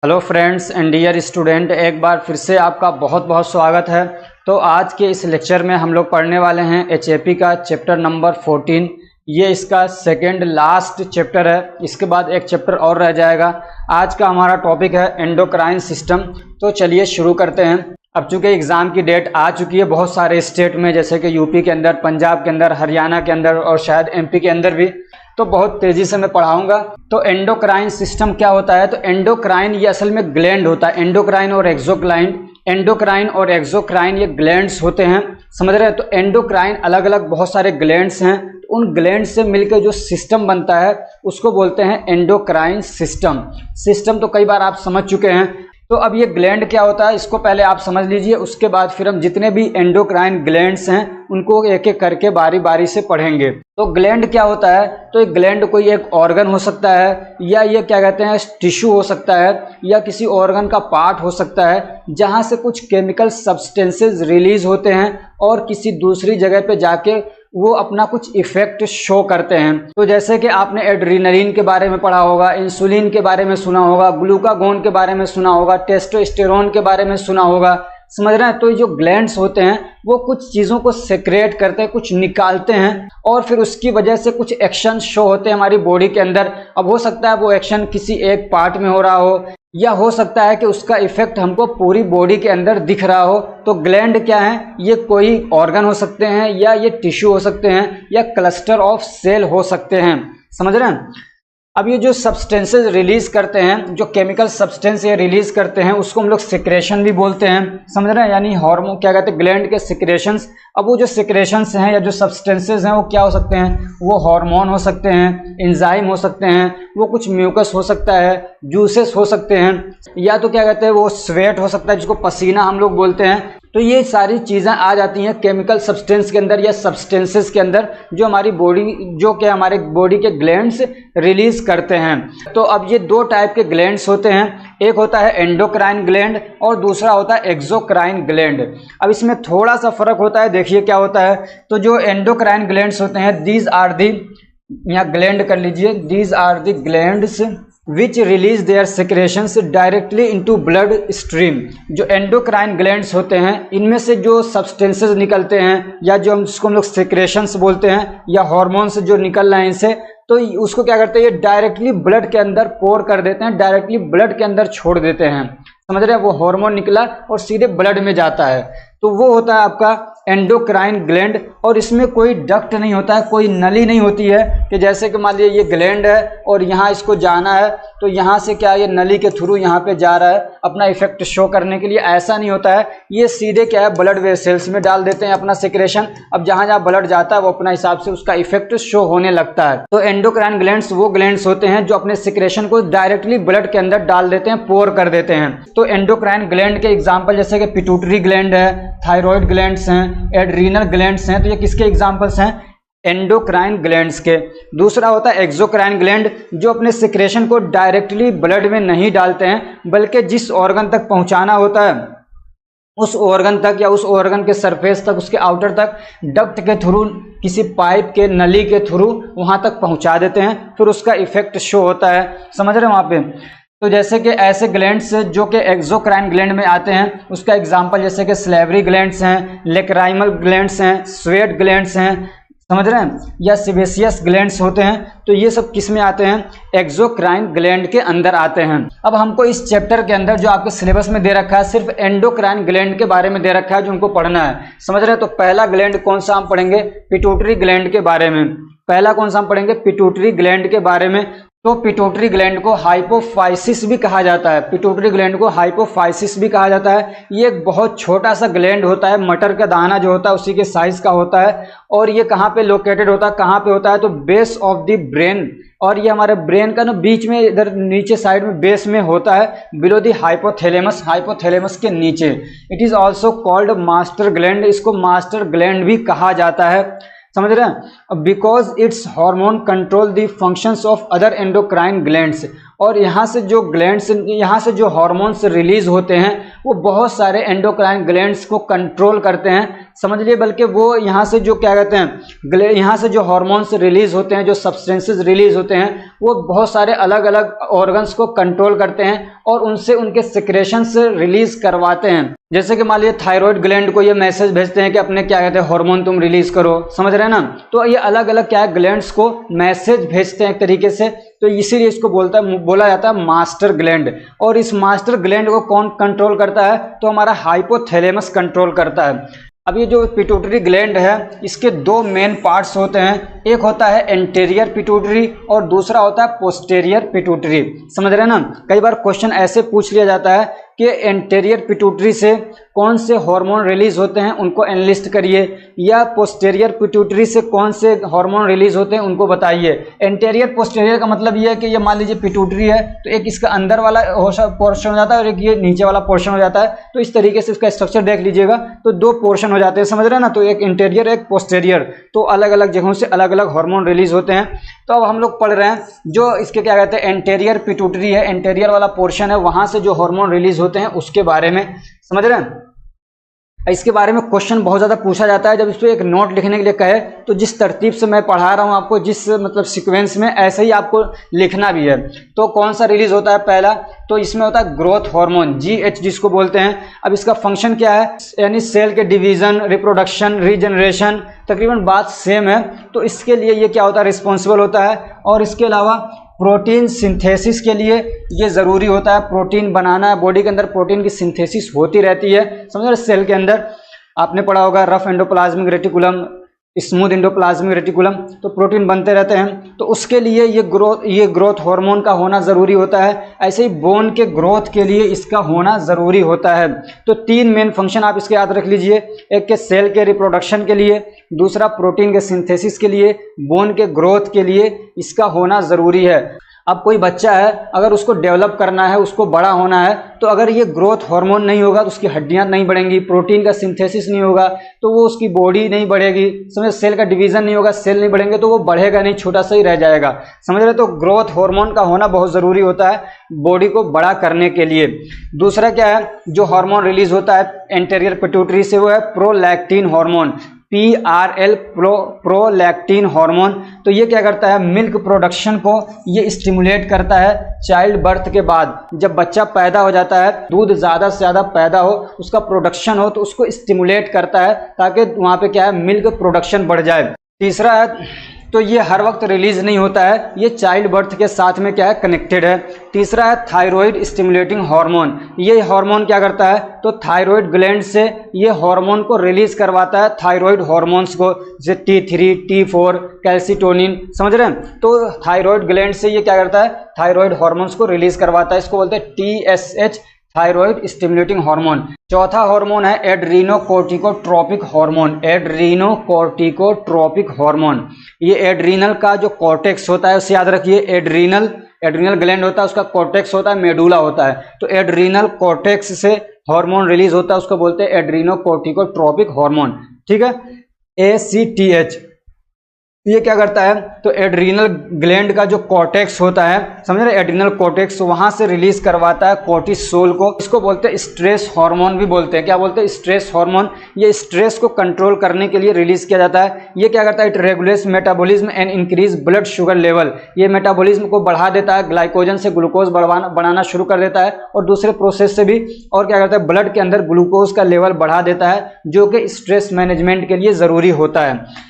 Hello friends and dear student, एक बार फिर से आपका बहुत बहुत स्वागत है। तो आज के इस लेक्चर में हम लोग पढ़ने वाले हैं एचएपी का चैप्टर नंबर 14। ये इसका सेकेंड लास्ट चैप्टर है, इसके बाद एक चैप्टर और रह जाएगा। आज का हमारा टॉपिक है एंडोक्राइन सिस्टम। तो चलिए शुरू करते हैं। अब चूंकि एग्ज़ाम की डेट आ चुकी है बहुत सारे स्टेट में, जैसे कि यूपी के अंदर, पंजाब के अंदर, हरियाणा के अंदर और शायद एमपी के अंदर भी, तो बहुत तेजी से मैं पढ़ाऊंगा। तो एंडोक्राइन सिस्टम क्या होता है? तो एंडोक्राइन ये असल में ग्लैंड होता है, एंडोक्राइन और एक्सोक्राइन। एंडोक्राइन और एक्सोक्राइन ये ग्लैंड्स होते हैं, समझ रहे हैं? तो एंडोक्राइन अलग अलग बहुत सारे ग्लैंड्स हैं, तो उन ग्लैंड से मिलकर जो सिस्टम बनता है उसको बोलते हैं एंडोक्राइन सिस्टम। सिस्टम तो कई बार आप समझ चुके हैं। तो अब ये ग्लैंड क्या होता है इसको पहले आप समझ लीजिए, उसके बाद फिर हम जितने भी एंडोक्राइन ग्लैंड्स हैं उनको एक एक करके बारी बारी से पढ़ेंगे। तो ग्लैंड क्या होता है? तो एक ग्लैंड कोई एक ऑर्गन हो सकता है, या ये क्या कहते हैं टिश्यू हो सकता है, या किसी ऑर्गन का पार्ट हो सकता है जहाँ से कुछ केमिकल सब्सटेंसेस रिलीज होते हैं और किसी दूसरी जगह पे जाके वो अपना कुछ इफेक्ट शो करते हैं। तो जैसे कि आपने एड्रीनलिन के बारे में पढ़ा होगा, इंसुलिन के बारे में सुना होगा, ग्लूकागोन के बारे में सुना होगा, टेस्टोस्टेरोन के बारे में सुना होगा, समझ रहे हैं? तो ये जो ग्लैंड्स होते हैं वो कुछ चीज़ों को सेक्रेट करते हैं, कुछ निकालते हैं और फिर उसकी वजह से कुछ एक्शन शो होते हैं हमारी बॉडी के अंदर। अब हो सकता है वो एक्शन किसी एक पार्ट में हो रहा हो, या हो सकता है कि उसका इफेक्ट हमको पूरी बॉडी के अंदर दिख रहा हो। तो ग्लैंड क्या है? ये कोई ऑर्गन हो सकते हैं, या ये टिश्यू हो सकते हैं, या क्लस्टर ऑफ सेल हो सकते हैं, समझ रहे हैं? अब ये जो सब्सटेंसेस रिलीज करते हैं, जो केमिकल सब्सटेंस ये रिलीज करते हैं, उसको हम लोग सिक्रेशन भी बोलते हैं, समझ रहे हैं? यानी हार्मोन क्या कहते हैं, ग्लैंड के सिक्रेशंस। अब वो जो सिक्रेशंस हैं या जो सब्सटेंसेस हैं वो क्या हो सकते हैं? वो हार्मोन हो सकते हैं, एंजाइम हो सकते हैं, वो कुछ म्यूकस हो सकता है, जूसेस हो सकते हैं, या तो क्या कहते हैं वो स्वेट हो सकता है जिसको पसीना हम लोग बोलते हैं। तो ये सारी चीज़ें आ जाती हैं केमिकल सब्सटेंस के अंदर या सब्सटेंसेस के अंदर, जो हमारी बॉडी जो कि हमारे बॉडी के ग्लैंड्स रिलीज करते हैं। तो अब ये दो टाइप के ग्लैंड्स होते हैं, एक होता है एंडोक्राइन ग्लैंड और दूसरा होता है एक्सोक्राइन ग्लैंड। अब इसमें थोड़ा सा फर्क होता है, देखिए क्या होता है। तो जो एंडोक्राइन ग्लैंड्स होते हैं, दीज आर दी, यहाँ ग्लैंड कर लीजिए, these are the glands which release their secretions directly into blood stream. जो एंडोक्राइन ग्लैंड्स होते हैं इनमें से जो सब्सटेंसेस निकलते हैं, या जो जिसको हम लोग सिक्रेशंस बोलते हैं, या हार्मोन्स जो निकल रहे हैं इनसे, तो उसको क्या करते हैं ये डायरेक्टली ब्लड के अंदर पोर कर देते हैं, डायरेक्टली ब्लड के अंदर छोड़ देते हैं, समझ रहे हैं? वो हार्मोन निकला और सीधे ब्लड में जाता है, तो वो होता है आपका एंडोक्राइन ग्लैंड। और इसमें कोई डक्ट नहीं होता है, कोई नली नहीं होती है कि जैसे कि मान लीजिए ये ग्लैंड है और यहाँ इसको जाना है तो यहाँ से क्या ये नली के थ्रू यहाँ पे जा रहा है अपना इफेक्ट शो करने के लिए, ऐसा नहीं होता है। ये सीधे क्या है ब्लड वेसल्स में डाल देते हैं अपना सिक्रेशन। अब जहाँ जहाँ ब्लड जाता है वो अपना हिसाब से उसका इफेक्ट शो होने लगता है। तो एंडोक्राइन ग्लैंड्स वो ग्लैंड्स होते हैं जो अपने सिक्रेशन को डायरेक्टली ब्लड के अंदर डाल देते हैं, पोर कर देते हैं। तो एंडोक्राइन ग्लैंड के एग्जाम्पल जैसे कि पिट्यूटरी ग्लैंड है, थायराइड ग्लैंड्स हैं, एड्रीनल ग्लैंड्स हैं, तो ये किसके एग्जांपल्स हैं? एंडोक्राइन ग्लैंड्स के। दूसरा होता है एक्सोक्राइन ग्लैंड, जो अपने सिक्रेशन को डायरेक्टली ब्लड में नहीं डालते हैं बल्कि जिस ऑर्गन तक पहुंचाना होता है उस ऑर्गन तक, या उस ऑर्गन के सरफेस तक, उसके आउटर तक डक्ट के थ्रू, किसी पाइप के नली के थ्रू वहां तक पहुंचा देते हैं, फिर उसका इफेक्ट शो होता है, समझ रहे हैं वहां पे? तो जैसे कि ऐसे ग्लैंड्स जो कि एक्सोक्राइन ग्लैंड में आते हैं उसका एग्जांपल जैसे कि स्लेवरी ग्लैंड्स हैं, लेक्राइमल ग्लैंड्स हैं, स्वेट ग्लैंड्स हैं, समझ रहे हैं? या सिबेसियस ग्लैंड्स होते हैं। तो ये सब किस में आते हैं? एक्सोक्राइन ग्लैंड के अंदर आते हैं। अब हमको इस चैप्टर के अंदर जो आपके सिलेबस में दे रखा है सिर्फ एंडोक्राइन ग्लैंड के बारे में दे रखा है जो उनको पढ़ना है, समझ रहे हैं? तो पहला ग्लैंड कौन सा हम पढ़ेंगे? पिट्यूटरी ग्लैंड के बारे में। पहला कौन सा हम पढ़ेंगे? पिट्यूटरी ग्लैंड के बारे में। तो पिट्यूटरी ग्लैंड को हाइपोफाइसिस भी कहा जाता है, पिट्यूटरी ग्लैंड को हाइपोफाइसिस भी कहा जाता है। ये एक बहुत छोटा सा ग्लैंड होता है, मटर का दाना जो होता है उसी के साइज का होता है। और ये कहाँ पे लोकेटेड होता है? कहाँ पे होता है? तो बेस ऑफ द ब्रेन। और ये हमारे ब्रेन का ना बीच में इधर नीचे साइड में बेस में होता है, बिलो दी हाइपोथैलेमस, हाइपोथैलेमस के नीचे। It is also called master gland, इसको मास्टर ग्लैंड भी कहा जाता है, समझ रहे हैं? Because it's hormone control the functions of other endocrine glands. और यहाँ से जो ग्लैंड्स, यहाँ से जो हार्मोन्स रिलीज होते हैं वो बहुत सारे एंडोक्राइन ग्लैंड्स को कंट्रोल करते हैं, समझ लिए, बल्कि वो यहाँ से जो क्या कहते हैं, यहाँ से जो हार्मोन्स रिलीज होते हैं, जो सब्सटेंसेस रिलीज होते हैं, वो बहुत सारे अलग अलग ऑर्गन्स को कंट्रोल करते हैं और उनसे उनके सिक्रेशंस रिलीज करवाते हैं। जैसे कि मान लीजिए थायराइड ग्लैंड को ये मैसेज भेजते हैं कि अपने क्या कहते हैं हार्मोन तुम रिलीज करो, समझ रहे हैं ना। तो ये अलग अलग क्या है, ग्लैंड्स को मैसेज भेजते हैं एक तरीके से, तो इसीलिए इसको बोला जाता है मास्टर ग्लैंड। और इस मास्टर ग्लैंड को कौन कंट्रोल करता है, तो हमारा हाइपोथैलेमस कंट्रोल करता है। अब ये जो पिट्यूटरी ग्लैंड है, इसके दो मेन पार्ट्स होते हैं, एक होता है एंटीरियर पिट्यूटरी और दूसरा होता है पोस्टीरियर पिट्यूटरी, समझ रहे हैं ना। कई बार क्वेश्चन ऐसे पूछ लिया जाता है कि एंटीरियर पिट्यूटरी से कौन से हार्मोन रिलीज होते हैं उनको एनलिस्ट करिए, या पोस्टीरियर पिट्यूटरी से कौन से हार्मोन रिलीज होते हैं उनको बताइए। एंटीरियर पोस्टीरियर का मतलब ये है कि ये मान लीजिए पिट्यूटरी है, तो एक इसका अंदर वाला पोर्शन हो जाता है और एक ये नीचे वाला पोर्शन हो जाता है। तो इस तरीके से इसका स्ट्रक्चर देख लीजिएगा, तो दो पोर्शन हो जाते हैं, समझ रहे हैं ना। तो एक इंटीरियर एक पोस्टीरियर, तो अलग अलग जगहों से अलग अलग हार्मोन रिलीज होते हैं। तो अब हम लोग पढ़ रहे हैं जो इसके क्या कहते हैं एंटीरियर पिट्यूटरी है, एंटीरियर वाला पोर्शन है, वहां से जो हार्मोन रिलीज होते हैं उसके बारे में, समझ रहे हैं। इसके बारे में क्वेश्चन बहुत ज़्यादा पूछा जाता है। जब इसको एक नोट लिखने के लिए कहे तो जिस तरतीब से मैं पढ़ा रहा हूँ आपको, जिस मतलब सीक्वेंस में, ऐसे ही आपको लिखना भी है। तो कौन सा रिलीज होता है पहला, तो इसमें होता है ग्रोथ हार्मोन, GH जिसको बोलते हैं। अब इसका फंक्शन क्या है, यानी सेल के डिवीजन, रिप्रोडक्शन, रीजनरेशन, तकरीबन बात सेम है। तो इसके लिए ये क्या होता है, रिस्पॉन्सिबल होता है। और इसके अलावा प्रोटीन सिंथेसिस के लिए ये ज़रूरी होता है, प्रोटीन बनाना है, बॉडी के अंदर प्रोटीन की सिंथेसिस होती रहती है, समझ रहे। सेल के अंदर आपने पढ़ा होगा rough endoplasmic reticulum, smooth endoplasmic reticulum, तो प्रोटीन बनते रहते हैं। तो उसके लिए ये ग्रोथ हार्मोन का होना ज़रूरी होता है। ऐसे ही बोन के ग्रोथ के लिए इसका होना ज़रूरी होता है। तो तीन मेन फंक्शन आप इसके याद रख लीजिए, एक के सेल के रिप्रोडक्शन के लिए, दूसरा प्रोटीन के सिंथेसिस के लिए, बोन के ग्रोथ के लिए इसका होना ज़रूरी है। अब कोई बच्चा है, अगर उसको डेवलप करना है, उसको बड़ा होना है, तो अगर ये ग्रोथ हार्मोन नहीं होगा तो उसकी हड्डियां नहीं बढ़ेंगी, प्रोटीन का सिंथेसिस नहीं होगा तो वो उसकी बॉडी नहीं बढ़ेगी, समझ। सेल का डिवीजन नहीं होगा, सेल नहीं बढ़ेंगे तो वो बढ़ेगा नहीं, छोटा सा ही रह जाएगा, समझ रहे। तो ग्रोथ हार्मोन का होना बहुत ज़रूरी होता है बॉडी को बड़ा करने के लिए। दूसरा क्या है, जो हार्मोन रिलीज होता है एंटीरियर पिट्यूटरी से, वो है prolactin hormone, PRL prolactin hormone. तो ये क्या करता है, मिल्क प्रोडक्शन को ये स्टिमुलेट करता है। चाइल्ड बर्थ के बाद जब बच्चा पैदा हो जाता है, दूध ज़्यादा से ज़्यादा पैदा हो, उसका प्रोडक्शन हो, तो उसको स्टिमुलेट करता है ताकि वहाँ पे क्या है, मिल्क प्रोडक्शन बढ़ जाए। तीसरा है, तो ये हर वक्त रिलीज नहीं होता है, ये चाइल्ड बर्थ के साथ में क्या है, कनेक्टेड है। तीसरा है थायराइड स्टिमुलेटिंग हार्मोन। ये हार्मोन क्या करता है, तो थायराइड ग्लैंड से ये हार्मोन को रिलीज करवाता है, थायराइड हार्मोन्स को, जैसे T3, T4, कैल्सिटोनिन, समझ रहे हैं। तो थायराइड ग्लैंड से ये क्या करता है, थायराइड हार्मोन्स को रिलीज करवाता है, इसको बोलते हैं TSH, थायराइड स्टिमुलेटिंग हार्मोन। चौथा हार्मोन है एड्रीनोकोर्टिकोट्रोपिक हार्मोन, एड्रीनोकोर्टिकोट्रोपिक हार्मोन। ये एड्रीनल का जो कॉर्टेक्स होता है उसे याद रखिए, एड्रीनल ग्लैंड होता है, उसका कॉर्टेक्स होता है, मेडुला होता है। तो एड्रीनल कॉर्टेक्स से हार्मोन रिलीज होता है, उसको बोलते हैं एड्रीनोकोर्टिकोट्रोपिक हार्मोन, ठीक है, ACTH। ये क्या करता है, तो एड्रीनल ग्लैंड का जो कॉर्टेक्स होता है, समझ रहे, एड्रीनल कॉर्टेक्स, वहां से रिलीज करवाता है कोर्टिसोल को, इसको बोलते हैं स्ट्रेस हार्मोन भी बोलते हैं। क्या बोलते हैं, स्ट्रेस हार्मोन। ये स्ट्रेस को कंट्रोल करने के लिए रिलीज किया जाता है। ये क्या करता है, it regulates metabolism and increase blood sugar level. ये मेटाबॉलिज्म को बढ़ा देता है, ग्लाइकोजन से ग्लूकोज बनाना शुरू कर देता है, और दूसरे प्रोसेस से भी। और क्या करता है, ब्लड के अंदर ग्लूकोज का लेवल बढ़ा देता है, जो कि स्ट्रेस मैनेजमेंट के लिए जरूरी होता है।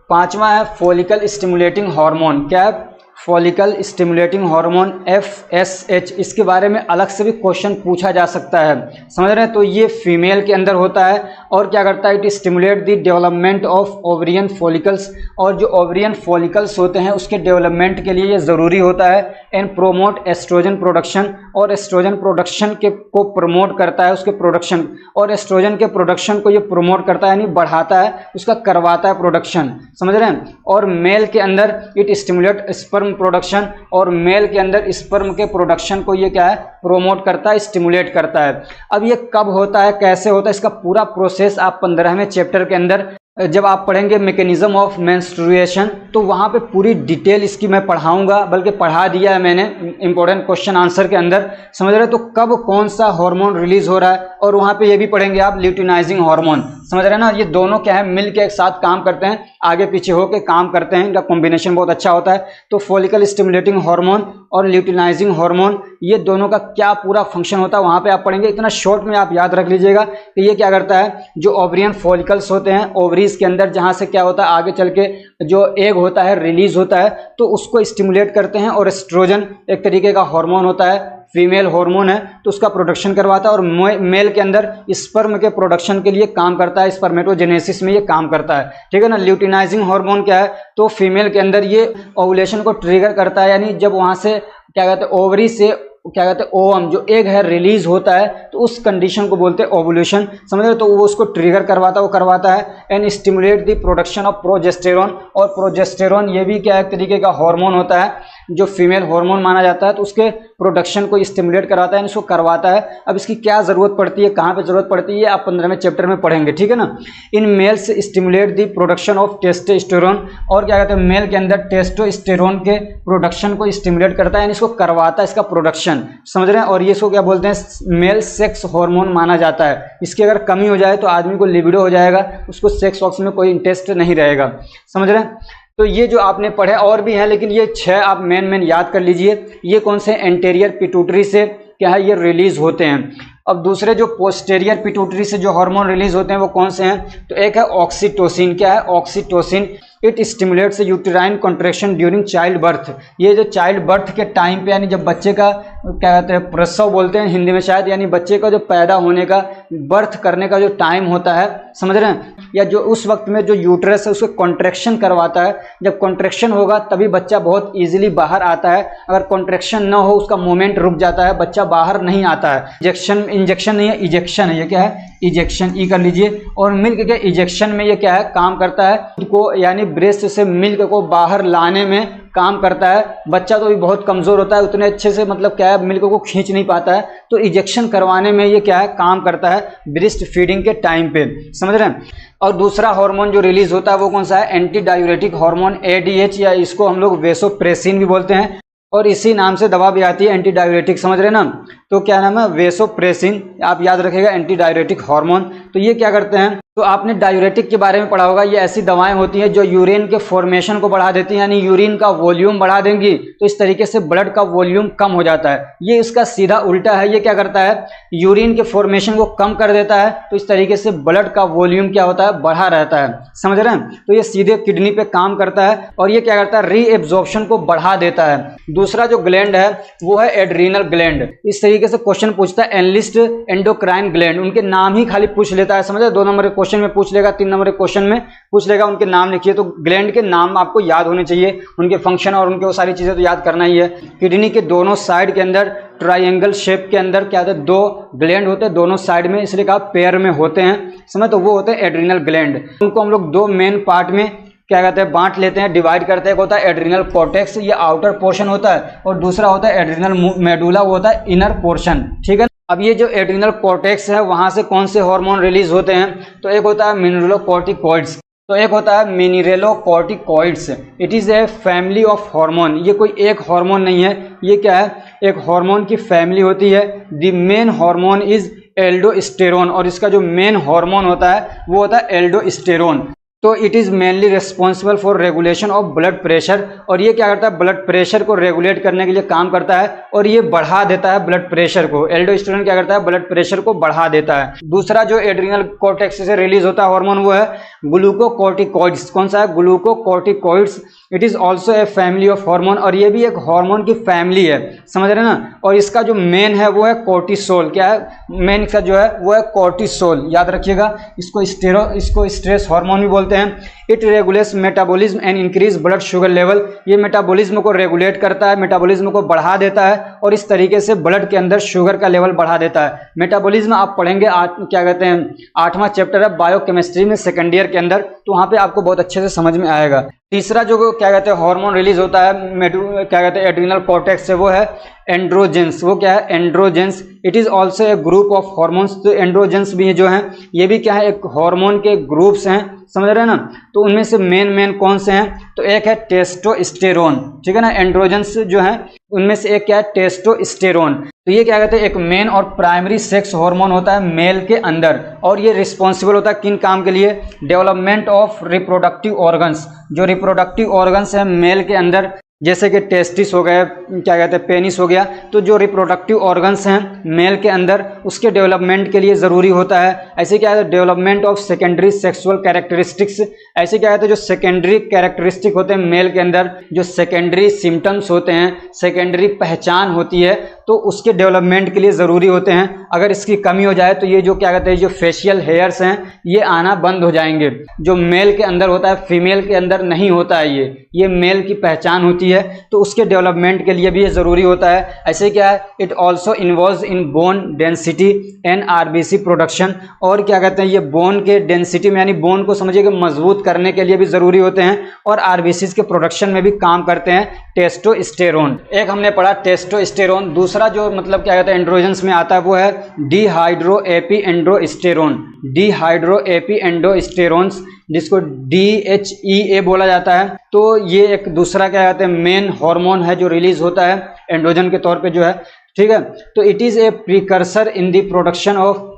पांचवा है फॉलिकल स्टिमुलेटिंग हार्मोन। क्या है, फॉलिकल स्टिमुलेटिंग हार्मोन, FSH। इसके बारे में अलग से भी क्वेश्चन पूछा जा सकता है, समझ रहे हैं। तो ये फीमेल के अंदर होता है और क्या करता है, it stimulate the development of ovarian follicles. और जो ओवरियन फॉलिकल्स होते हैं उसके डेवलपमेंट के लिए ये ज़रूरी होता है। एंड प्रोमोट एस्ट्रोजन प्रोडक्शन, और एस्ट्रोजन प्रोडक्शन को प्रमोट करता है, उसके प्रोडक्शन, और एस्ट्रोजन के प्रोडक्शन को ये प्रमोट करता है, यानी बढ़ाता है, उसका करवाता है प्रोडक्शन, समझ रहे हैं। और मेल के अंदर इट स्टिमुलेट स्पर्म प्रोडक्शन, और मेल के अंदर स्पर्म के प्रोडक्शन को ये क्या है, प्रोमोट करता है, स्टिमुलेट करता है। अब ये कब होता है, कैसे होता है, इसका पूरा प्रोसेस आप 15वें चैप्टर के अंदर जब आप पढ़ेंगे मैकेनिज्म ऑफ मेंस्ट्रुएशन तो वहाँ पे पूरी डिटेल इसकी मैं पढ़ाऊंगा, बल्कि पढ़ा दिया है मैंने इंपॉर्टेंट क्वेश्चन आंसर के अंदर, समझ रहे हैं। तो कब कौन सा हार्मोन रिलीज हो रहा है, और वहाँ पे ये भी पढ़ेंगे आप ल्यूटिनाइजिंग हार्मोन, समझ रहे हैं ना। ये दोनों क्या है, मिल के एक साथ काम करते हैं, आगे पीछे होकर काम करते हैं, इनका कॉम्बिनेशन बहुत अच्छा होता है। तो फॉलिकल स्टिमुलेटिंग हार्मोन और ल्यूटिनाइजिंग हार्मोन, ये दोनों का क्या पूरा फंक्शन होता है वहाँ पे आप पढ़ेंगे। इतना शॉर्ट में आप याद रख लीजिएगा कि ये क्या करता है, जो ओवरियन फॉलिकल्स होते हैं ओवरीज के अंदर, जहाँ से क्या होता है आगे चल के जो एग होता है रिलीज होता है, तो उसको स्टिमुलेट करते हैं। और एस्ट्रोजन एक तरीके का हार्मोन होता है, फीमेल हार्मोन है, तो उसका प्रोडक्शन करवाता है। और मेल के अंदर स्पर्म के प्रोडक्शन के लिए काम करता है, स्पर्मेटोजेनेसिस में ये काम करता है, ठीक है ना। ल्यूटिनाइजिंग हार्मोन क्या है, तो फीमेल के अंदर ये ओवुलेशन को ट्रिगर करता है, यानी जब वहां से क्या कहते हैं ओवरी से क्या कहते हैं ओवम जो एग है रिलीज होता है, तो उस कंडीशन को बोलते हैं ओवुलेशन, समझ रहे। तो वो उसको ट्रिगर करवाता है, वो करवाता है and stimulate the production of progesterone. और प्रोजेस्टेरॉन ये भी क्या एक तरीके का हार्मोन होता है, जो फीमेल हार्मोन माना जाता है, तो उसके प्रोडक्शन को स्टिमुलेट कराता है, इसको करवाता है। अब इसकी क्या जरूरत पड़ती है, कहाँ पे जरूरत पड़ती है, आप 15वें चैप्टर में पढ़ेंगे, ठीक है ना। In males stimulate the production of testosterone, और क्या कहते हैं मेल के अंदर टेस्टोस्टेरोन के प्रोडक्शन को स्टिमुलेट करता है, यानी इसको करवाता है इसका प्रोडक्शन, समझ रहे हैं। और ये इसको क्या बोलते हैं, मेल सेक्स हार्मोन माना जाता है। इसकी अगर कमी हो जाए तो आदमी को लिबिडो हो जाएगा, उसको सेक्स वॉक्स में कोई इंटरेस्ट नहीं रहेगा, समझ रहे हैं। तो ये जो आपने पढ़े और भी हैं, लेकिन ये 6 आप मेन याद कर लीजिए। ये कौन से एंटेरियर पिट्यूटरी से क्या है ये रिलीज होते हैं। अब दूसरे जो पोस्टेरियर पिट्यूटरी से जो हार्मोन रिलीज होते हैं वो कौन से हैं, तो एक है ऑक्सीटोसिन। क्या है oxytocin, it stimulates uterine contraction during child birth. ये जो चाइल्ड बर्थ के टाइम पे, यानी जब बच्चे का क्या कहते हैं प्रसव बोलते हैं हिंदी में शायद, यानी बच्चे का जो पैदा होने का बर्थ करने का जो टाइम होता है, समझ रहे हैं, या जो उस वक्त में जो यूट्रस है उसको कॉन्ट्रैक्शन करवाता है। जब कॉन्ट्रैक्शन होगा तभी बच्चा बहुत ईजिली बाहर आता है, अगर कॉन्ट्रैक्शन ना हो उसका मूवमेंट रुक जाता है, बच्चा बाहर नहीं आता है। इंजेक्शन नहीं है, इजेक्शन है, ये क्या है इजेक्शन, ई कर लीजिए। और मिल्क के इजेक्शन में ये क्या है काम करता है, को यानी ब्रेस्ट से मिल्क को बाहर लाने में काम करता है। बच्चा तो भी बहुत कमजोर होता है, उतने अच्छे से मतलब क्या है मिल्क को खींच नहीं पाता है, तो इजेक्शन करवाने में ये क्या है काम करता है ब्रेस्ट फीडिंग के टाइम पे, समझ रहे हैं। और दूसरा हार्मोन जो रिलीज होता है वो कौन सा है, एंटी डायूरेटिक हार्मोन ADH, या इसको हम लोग वेसोप्रेसिन भी बोलते हैं, और इसी नाम से दवा भी आती है एंटी डायूरेटिक, समझ रहे हैं ना। तो क्या नाम है वेसोप्रेसिन, आप याद रखिएगा एंटी डायूरेटिक हार्मोन। तो ये क्या करते हैं, तो आपने डायूरेटिक के बारे में पढ़ा होगा, ये ऐसी दवाएं होती हैं जो यूरिन के फॉर्मेशन को बढ़ा देती हैं, यानी यूरिन का वॉल्यूम बढ़ा देंगी तो इस तरीके से ब्लड का वॉल्यूम कम हो जाता है। ये इसका सीधा उल्टा है, ये क्या करता है यूरिन के फॉर्मेशन को कम कर देता है, तो इस तरीके से ब्लड का वॉल्यूम क्या होता है बढ़ा रहता है, समझ रहे हैं। तो ये सीधे किडनी पे काम करता है, और ये क्या करता है रीएब्जॉर्प्शन को बढ़ा देता है। दूसरा जो ग्लैंड है वो है एड्रीनल ग्लैंड। इस तरीके से क्वेश्चन पूछता है एनलिस्ट एंडोक्राइन ग्लैंड, उनके नाम ही खाली पूछ लेता है, समझे। 2 नंबर के क्वेश्चन में पूछ लेगा, 3 नंबर के क्वेश्चन में पूछ लेगा, उनके नाम लिखिए। तो ग्लैंड के नाम आपको याद होने चाहिए, उनके फंक्शन और उनके वो सारी चीजें तो याद करना ही है। किडनी के दोनों साइड के अंदर ट्राइंगल शेप के अंदर क्या होता है 2 ग्लैंड होते हैं दोनों साइड में, इसलिए कहा पेयर में होते हैं, समझ। तो वो होते हैं एड्रीनल ग्लैंड। उनको हम लोग 2 मेन पार्ट में क्या कहते हैं बांट लेते हैं, डिवाइड करते हैं। एक होता है एड्रीनल कॉर्टेक्स, ये आउटर पोर्शन होता है, और दूसरा होता है एड्रीनल मेडुला, वो होता है इनर पोर्शन, ठीक है। अब ये जो एड्रीनल कॉर्टेक्स है वहां से कौन से हार्मोन रिलीज होते हैं, तो एक होता है मिनरलोकॉर्टिकॉइड्स, तो एक होता है mineralocorticoids. It is a family of hormone, ये कोई एक हार्मोन नहीं है, ये क्या है एक हार्मोन की फैमिली होती है। The main hormone is aldosterone, और इसका जो मेन हार्मोन होता है वो होता है एल्डोस्टेरोन। तो it is mainly responsible for regulation of blood pressure, और ये क्या करता है ब्लड प्रेशर को रेगुलेट करने के लिए काम करता है, और ये बढ़ा देता है ब्लड प्रेशर को। एल्डोस्टेरोन क्या करता है ब्लड प्रेशर को बढ़ा देता है। दूसरा जो एड्रीनल कॉर्टेक्स से रिलीज होता है हार्मोन वो है ग्लूकोकॉर्टिकॉइड्स। कौन सा है glucocorticoids. It is also a family of hormone, और ये भी एक हार्मोन की फैमिली है, समझ रहे हैं ना। और इसका जो मेन है वो है कोर्टिसोल। क्या है मेन इसका जो है वो है कोर्टिसोल, याद रखिएगा। इसको स्ट्रेस हार्मोन भी बोलते हैं। It regulates metabolism and increase blood sugar level, ये मेटाबॉलिज्म को रेगुलेट करता है, मेटाबॉलिज्म को बढ़ा देता है, और इस तरीके से ब्लड के अंदर शुगर का लेवल बढ़ा देता है। मेटाबॉलिज्म आप पढ़ेंगे क्या कहते हैं 8वां चैप्टर है बायोकेमिस्ट्री में सेकेंड ईयर के अंदर, तो वहां पे आपको बहुत अच्छे से समझ में आएगा। तीसरा जो क्या कहते हैं हार्मोन रिलीज होता है क्या कहते हैं एड्रिनल कॉर्टेक्स से, वो है एंड्रोजेंस। वो क्या है? Androgens. It is also a group of hormones. तो एंड्रोजेंस भी जो हैं ये भी क्या है? एक हार्मोन के ग्रुप्स हैं, समझ रहे हैं ना। तो उनमें से मेन कौन से हैं? तो एक है टेस्टोस्टेरोन, ठीक है ना। एंड्रोजेंस जो है उनमें से एक क्या है? टेस्टोस्टेरोन। तो ये क्या कहते हैं एक मेन और प्राइमरी सेक्स हार्मोन होता है मेल के अंदर, और ये रिस्पॉन्सिबल होता है किन काम के लिए? Development of reproductive organs. जो रिप्रोडक्टिव ऑर्गन्स है मेल के अंदर, जैसे कि टेस्टिस हो गए, क्या कहते हैं पेनिस हो गया, तो जो रिप्रोडक्टिव ऑर्गन्स हैं मेल के अंदर उसके डेवलपमेंट के लिए ज़रूरी होता है। ऐसे क्या है? Development of secondary sexual characteristics. ऐसे क्या कहते हैं जो सेकेंडरी कैरेक्टरिस्टिक होते हैं मेल के अंदर, जो सेकेंडरी सिम्टम्स होते हैं, सेकेंडरी पहचान होती है, तो उसके डेवलपमेंट के लिए ज़रूरी होते हैं। अगर इसकी कमी हो जाए तो ये जो क्या कहते हैं जो फेशियल हेयर्स हैं ये आना बंद हो जाएंगे। जो मेल के अंदर होता है फीमेल के अंदर नहीं होता है, ये मेल की पहचान होती है, तो उसके डेवलपमेंट के लिए भी ये ज़रूरी होता है। ऐसे क्या है? It also involves in bone density and RBC production. और क्या कहते हैं ये बोन के डेंसिटी में, यानी बोन को समझिए कि मजबूत करने के लिए भी ज़रूरी होते हैं, और आरबीसी के प्रोडक्शन में भी काम करते हैं टेस्टोस्टेरोन। एक हमने पढ़ा टेस्टोस्टेरोन। दूसरा जो मतलब क्या कहते हैं एंड्रोजेंस में आता है वो है dehydroepiandrosterone. Dehydroepiandrosterones, जिसको DHEA बोला जाता है। तो ये एक दूसरा क्या कहते हैं मेन हार्मोन है जो रिलीज होता है एंड्रोजन के तौर पे जो है, ठीक है। तो it is a precursor in the production of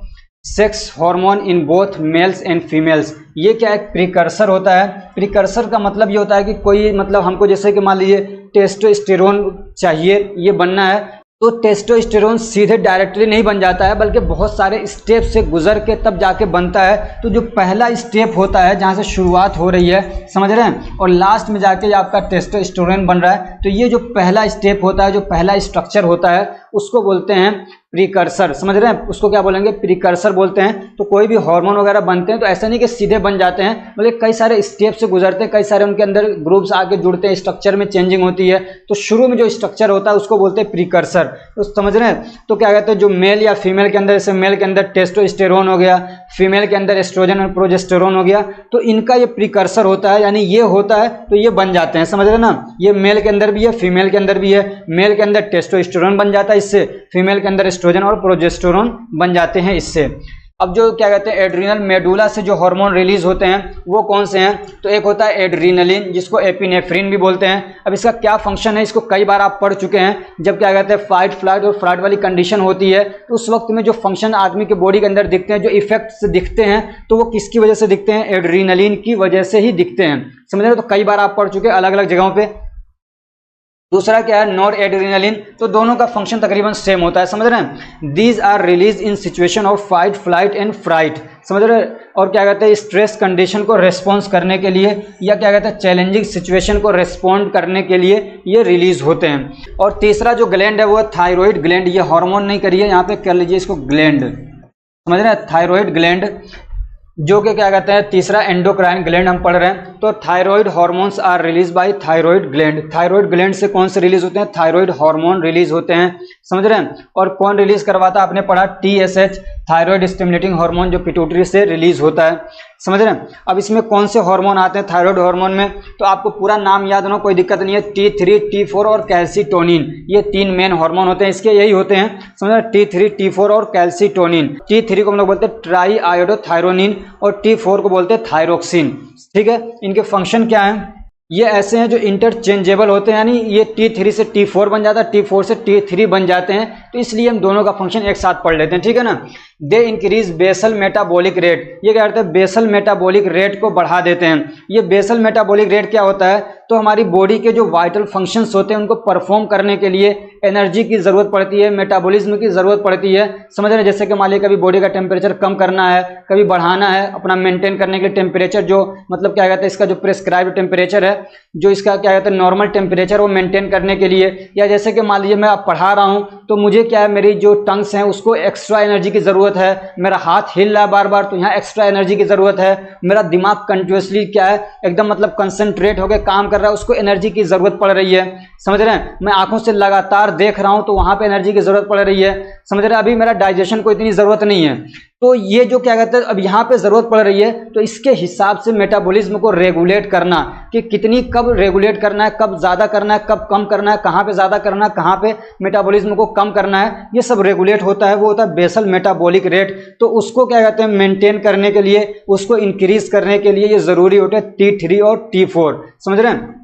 sex hormone in both mails and females. ये क्या एक प्रीकर्सर होता है? प्रीकर्सर का मतलब ये होता है कि कोई मतलब हमको जैसे कि मान लीजिए टेस्टोस्टेरोन चाहिए, ये बनना है, तो टेस्टोस्टेरोन सीधे डायरेक्टली नहीं बन जाता है, बल्कि बहुत सारे स्टेप से गुजर के तब जाके बनता है। तो जो पहला स्टेप होता है जहाँ से शुरुआत हो रही है, समझ रहे हैं, और लास्ट में जाके आपका टेस्टोस्टेरोन बन रहा है, तो ये जो पहला स्टेप होता है, जो पहला स्ट्रक्चर होता है, उसको बोलते हैं प्रीकर्सर। समझ रहे हैं? उसको क्या बोलेंगे? प्रीकर्सर बोलते हैं। तो कोई भी हार्मोन वगैरह बनते हैं तो ऐसा नहीं कि सीधे बन जाते हैं, मतलब कई सारे स्टेप से गुजरते हैं, कई सारे उनके अंदर ग्रुप्स आके जुड़ते हैं, स्ट्रक्चर में चेंजिंग होती है। तो शुरू में जो स्ट्रक्चर होता है उसको बोलते हैं प्रीकर्सर। तो समझ रहे हैं? तो क्या कहते हैं जो मेल या फीमेल के अंदर, जैसे मेल के अंदर टेस्टोस्टेरोन हो गया, फीमेल के अंदर एस्ट्रोजन और प्रोजेस्टेरोन हो गया, तो इनका ये प्रीकर्सर होता है, यानी ये होता है तो ये बन जाते हैं। समझ रहे ना? ये मेल के अंदर भी है, फीमेल के अंदर भी है। मेल के अंदर टेस्टोस्टेरोन बन जाता है इससे, फीमेल के अंदर एस्ट्रोजन और प्रोजेस्टेरोन बन जाते हैं इससे। अब जो क्या कहते हैं एड्रीनल मेडुला से जो हार्मोन रिलीज होते हैं वो कौन से हैं? तो एक होता है एड्रीनलिन, जिसको एपिनेफ्रिन भी बोलते हैं। अब इसका क्या फंक्शन है, इसको कई बार आप पढ़ चुके हैं। जब क्या कहते हैं फाइट फ्लाइट और फ्लाइट वाली कंडीशन होती है, तो उस वक्त में जो फंक्शन आदमी के बॉडी के अंदर दिखते हैं, जो इफेक्ट्स दिखते हैं, तो वो किसकी वजह से दिखते हैं? एड्रीनलिन की वजह से ही दिखते हैं। समझ रहे हो? तो कई बार आप पढ़ चुके हैं अलग अलग जगहों पे। दूसरा क्या है? Nor adrenaline. तो दोनों का फंक्शन तकरीबन सेम होता है। समझ रहे हैं? These are release in situation of fight flight and fright. समझ रहे हैं? और क्या कहते हैं स्ट्रेस कंडीशन को रेस्पॉन्स करने के लिए, या क्या कहते हैं चैलेंजिंग सिचुएशन को रेस्पॉन्ड करने के लिए ये रिलीज होते हैं। और तीसरा जो ग्लैंड है वो है थायराइड ग्लैंड। ये हार्मोन नहीं करिए, यहाँ पे कर लीजिए इसको ग्लैंड। समझ रहे हैं? थायराइड ग्लैंड, जो कि क्या कहते हैं तीसरा एंडोक्राइन ग्लैंड हम पढ़ रहे हैं। तो thyroid hormones are release by thyroid gland. Thyroid gland से कौन से रिलीज होते हैं? थायराइड हार्मोन रिलीज होते हैं। समझ रहे हैं? और कौन रिलीज करवाता है? आपने पढ़ा TSH, थायराइड स्टिमुलेटिंग हार्मोन, जो पिट्यूटरी से रिलीज होता है। समझ रहे हैं? अब इसमें कौन से हार्मोन आते हैं थायराइड हार्मोन में? तो आपको पूरा नाम याद होना, कोई दिक्कत नहीं है। T3, T4 और कैल्सीटोनिन, ये तीन मेन हार्मोन होते हैं इसके, यही होते हैं। समझ रहे हैं? T3, T4 और कैल्सीटोनिन। T3 को हम लोग बोलते हैं ट्राई आयोडोथायरोनिन, और T4 को बोलते हैं थायरोक्सिन। ठीक है? इनके फंक्शन क्या है? ये ऐसे हैं जो इंटरचेंजेबल होते हैं, यानी ये T3 से T4 बन जाता है, T4 से T3 बन जाते हैं, तो इसलिए हम दोनों का फंक्शन एक साथ पढ़ लेते हैं। ठीक है ना? They increase basal metabolic rate. ये क्या करते हैं? बेसल मेटाबॉलिक रेट को बढ़ा देते हैं। ये बेसल मेटाबॉलिक रेट क्या होता है? तो हमारी बॉडी के जो वाइटल फंक्शंस होते हैं उनको परफॉर्म करने के लिए एनर्जी की ज़रूरत पड़ती है, मेटाबॉलिज्म की ज़रूरत पड़ती है। समझ रहे हैं? जैसे कि मान लीजिए कभी बॉडी का टेम्परेचर कम करना है, कभी बढ़ाना है, अपना मेंटेन करने के लिए टेम्परेचर जो मतलब क्या कहते हैं इसका जो प्रेस्क्राइब्ड टेम्परेचर है, जो इसका क्या कहते हैं नॉर्मल टेम्परेचर, वो मेंटेन करने के लिए। या जैसे कि मान लीजिए मैं अब पढ़ा रहा हूँ तो मुझे क्या है, मेरी जो टंग्स हैं उसको एक्स्ट्रा एनर्जी की ज़रूरत है, मेरा हाथ हिल रहा है बार बार तो यहाँ एक्स्ट्रा एनर्जी की ज़रूरत है, मेरा दिमाग कंटिन्यूसली क्या है एकदम मतलब कंसंट्रेट होकर काम कर रहा है, उसको एनर्जी की ज़रूरत पड़ रही है। समझ रहे हैं? मैं आंखों से लगातार देख रहा हूँ तो वहाँ पे एनर्जी की ज़रूरत पड़ रही है। समझ रहे हैं? अभी मेरा डाइजेशन को इतनी ज़रूरत नहीं है, तो ये जो क्या कहते हैं अब यहाँ पे ज़रूरत पड़ रही है, तो इसके हिसाब से मेटाबॉलिज्म को रेगुलेट करना कि कितनी कब रेगुलेट करना है, कब ज़्यादा करना है, कब कम करना है, कहाँ पे ज़्यादा करना है, कहाँ पे मेटाबॉलिज्म को कम करना है, ये सब रेगुलेट होता है। वो होता है बेसल मेटाबॉलिक रेट। तो उसको क्या कहते हैं मेंटेन करने के लिए, उसको इंक्रीज करने के लिए ये ज़रूरी होता है T3 और T4। समझ रहे हैं?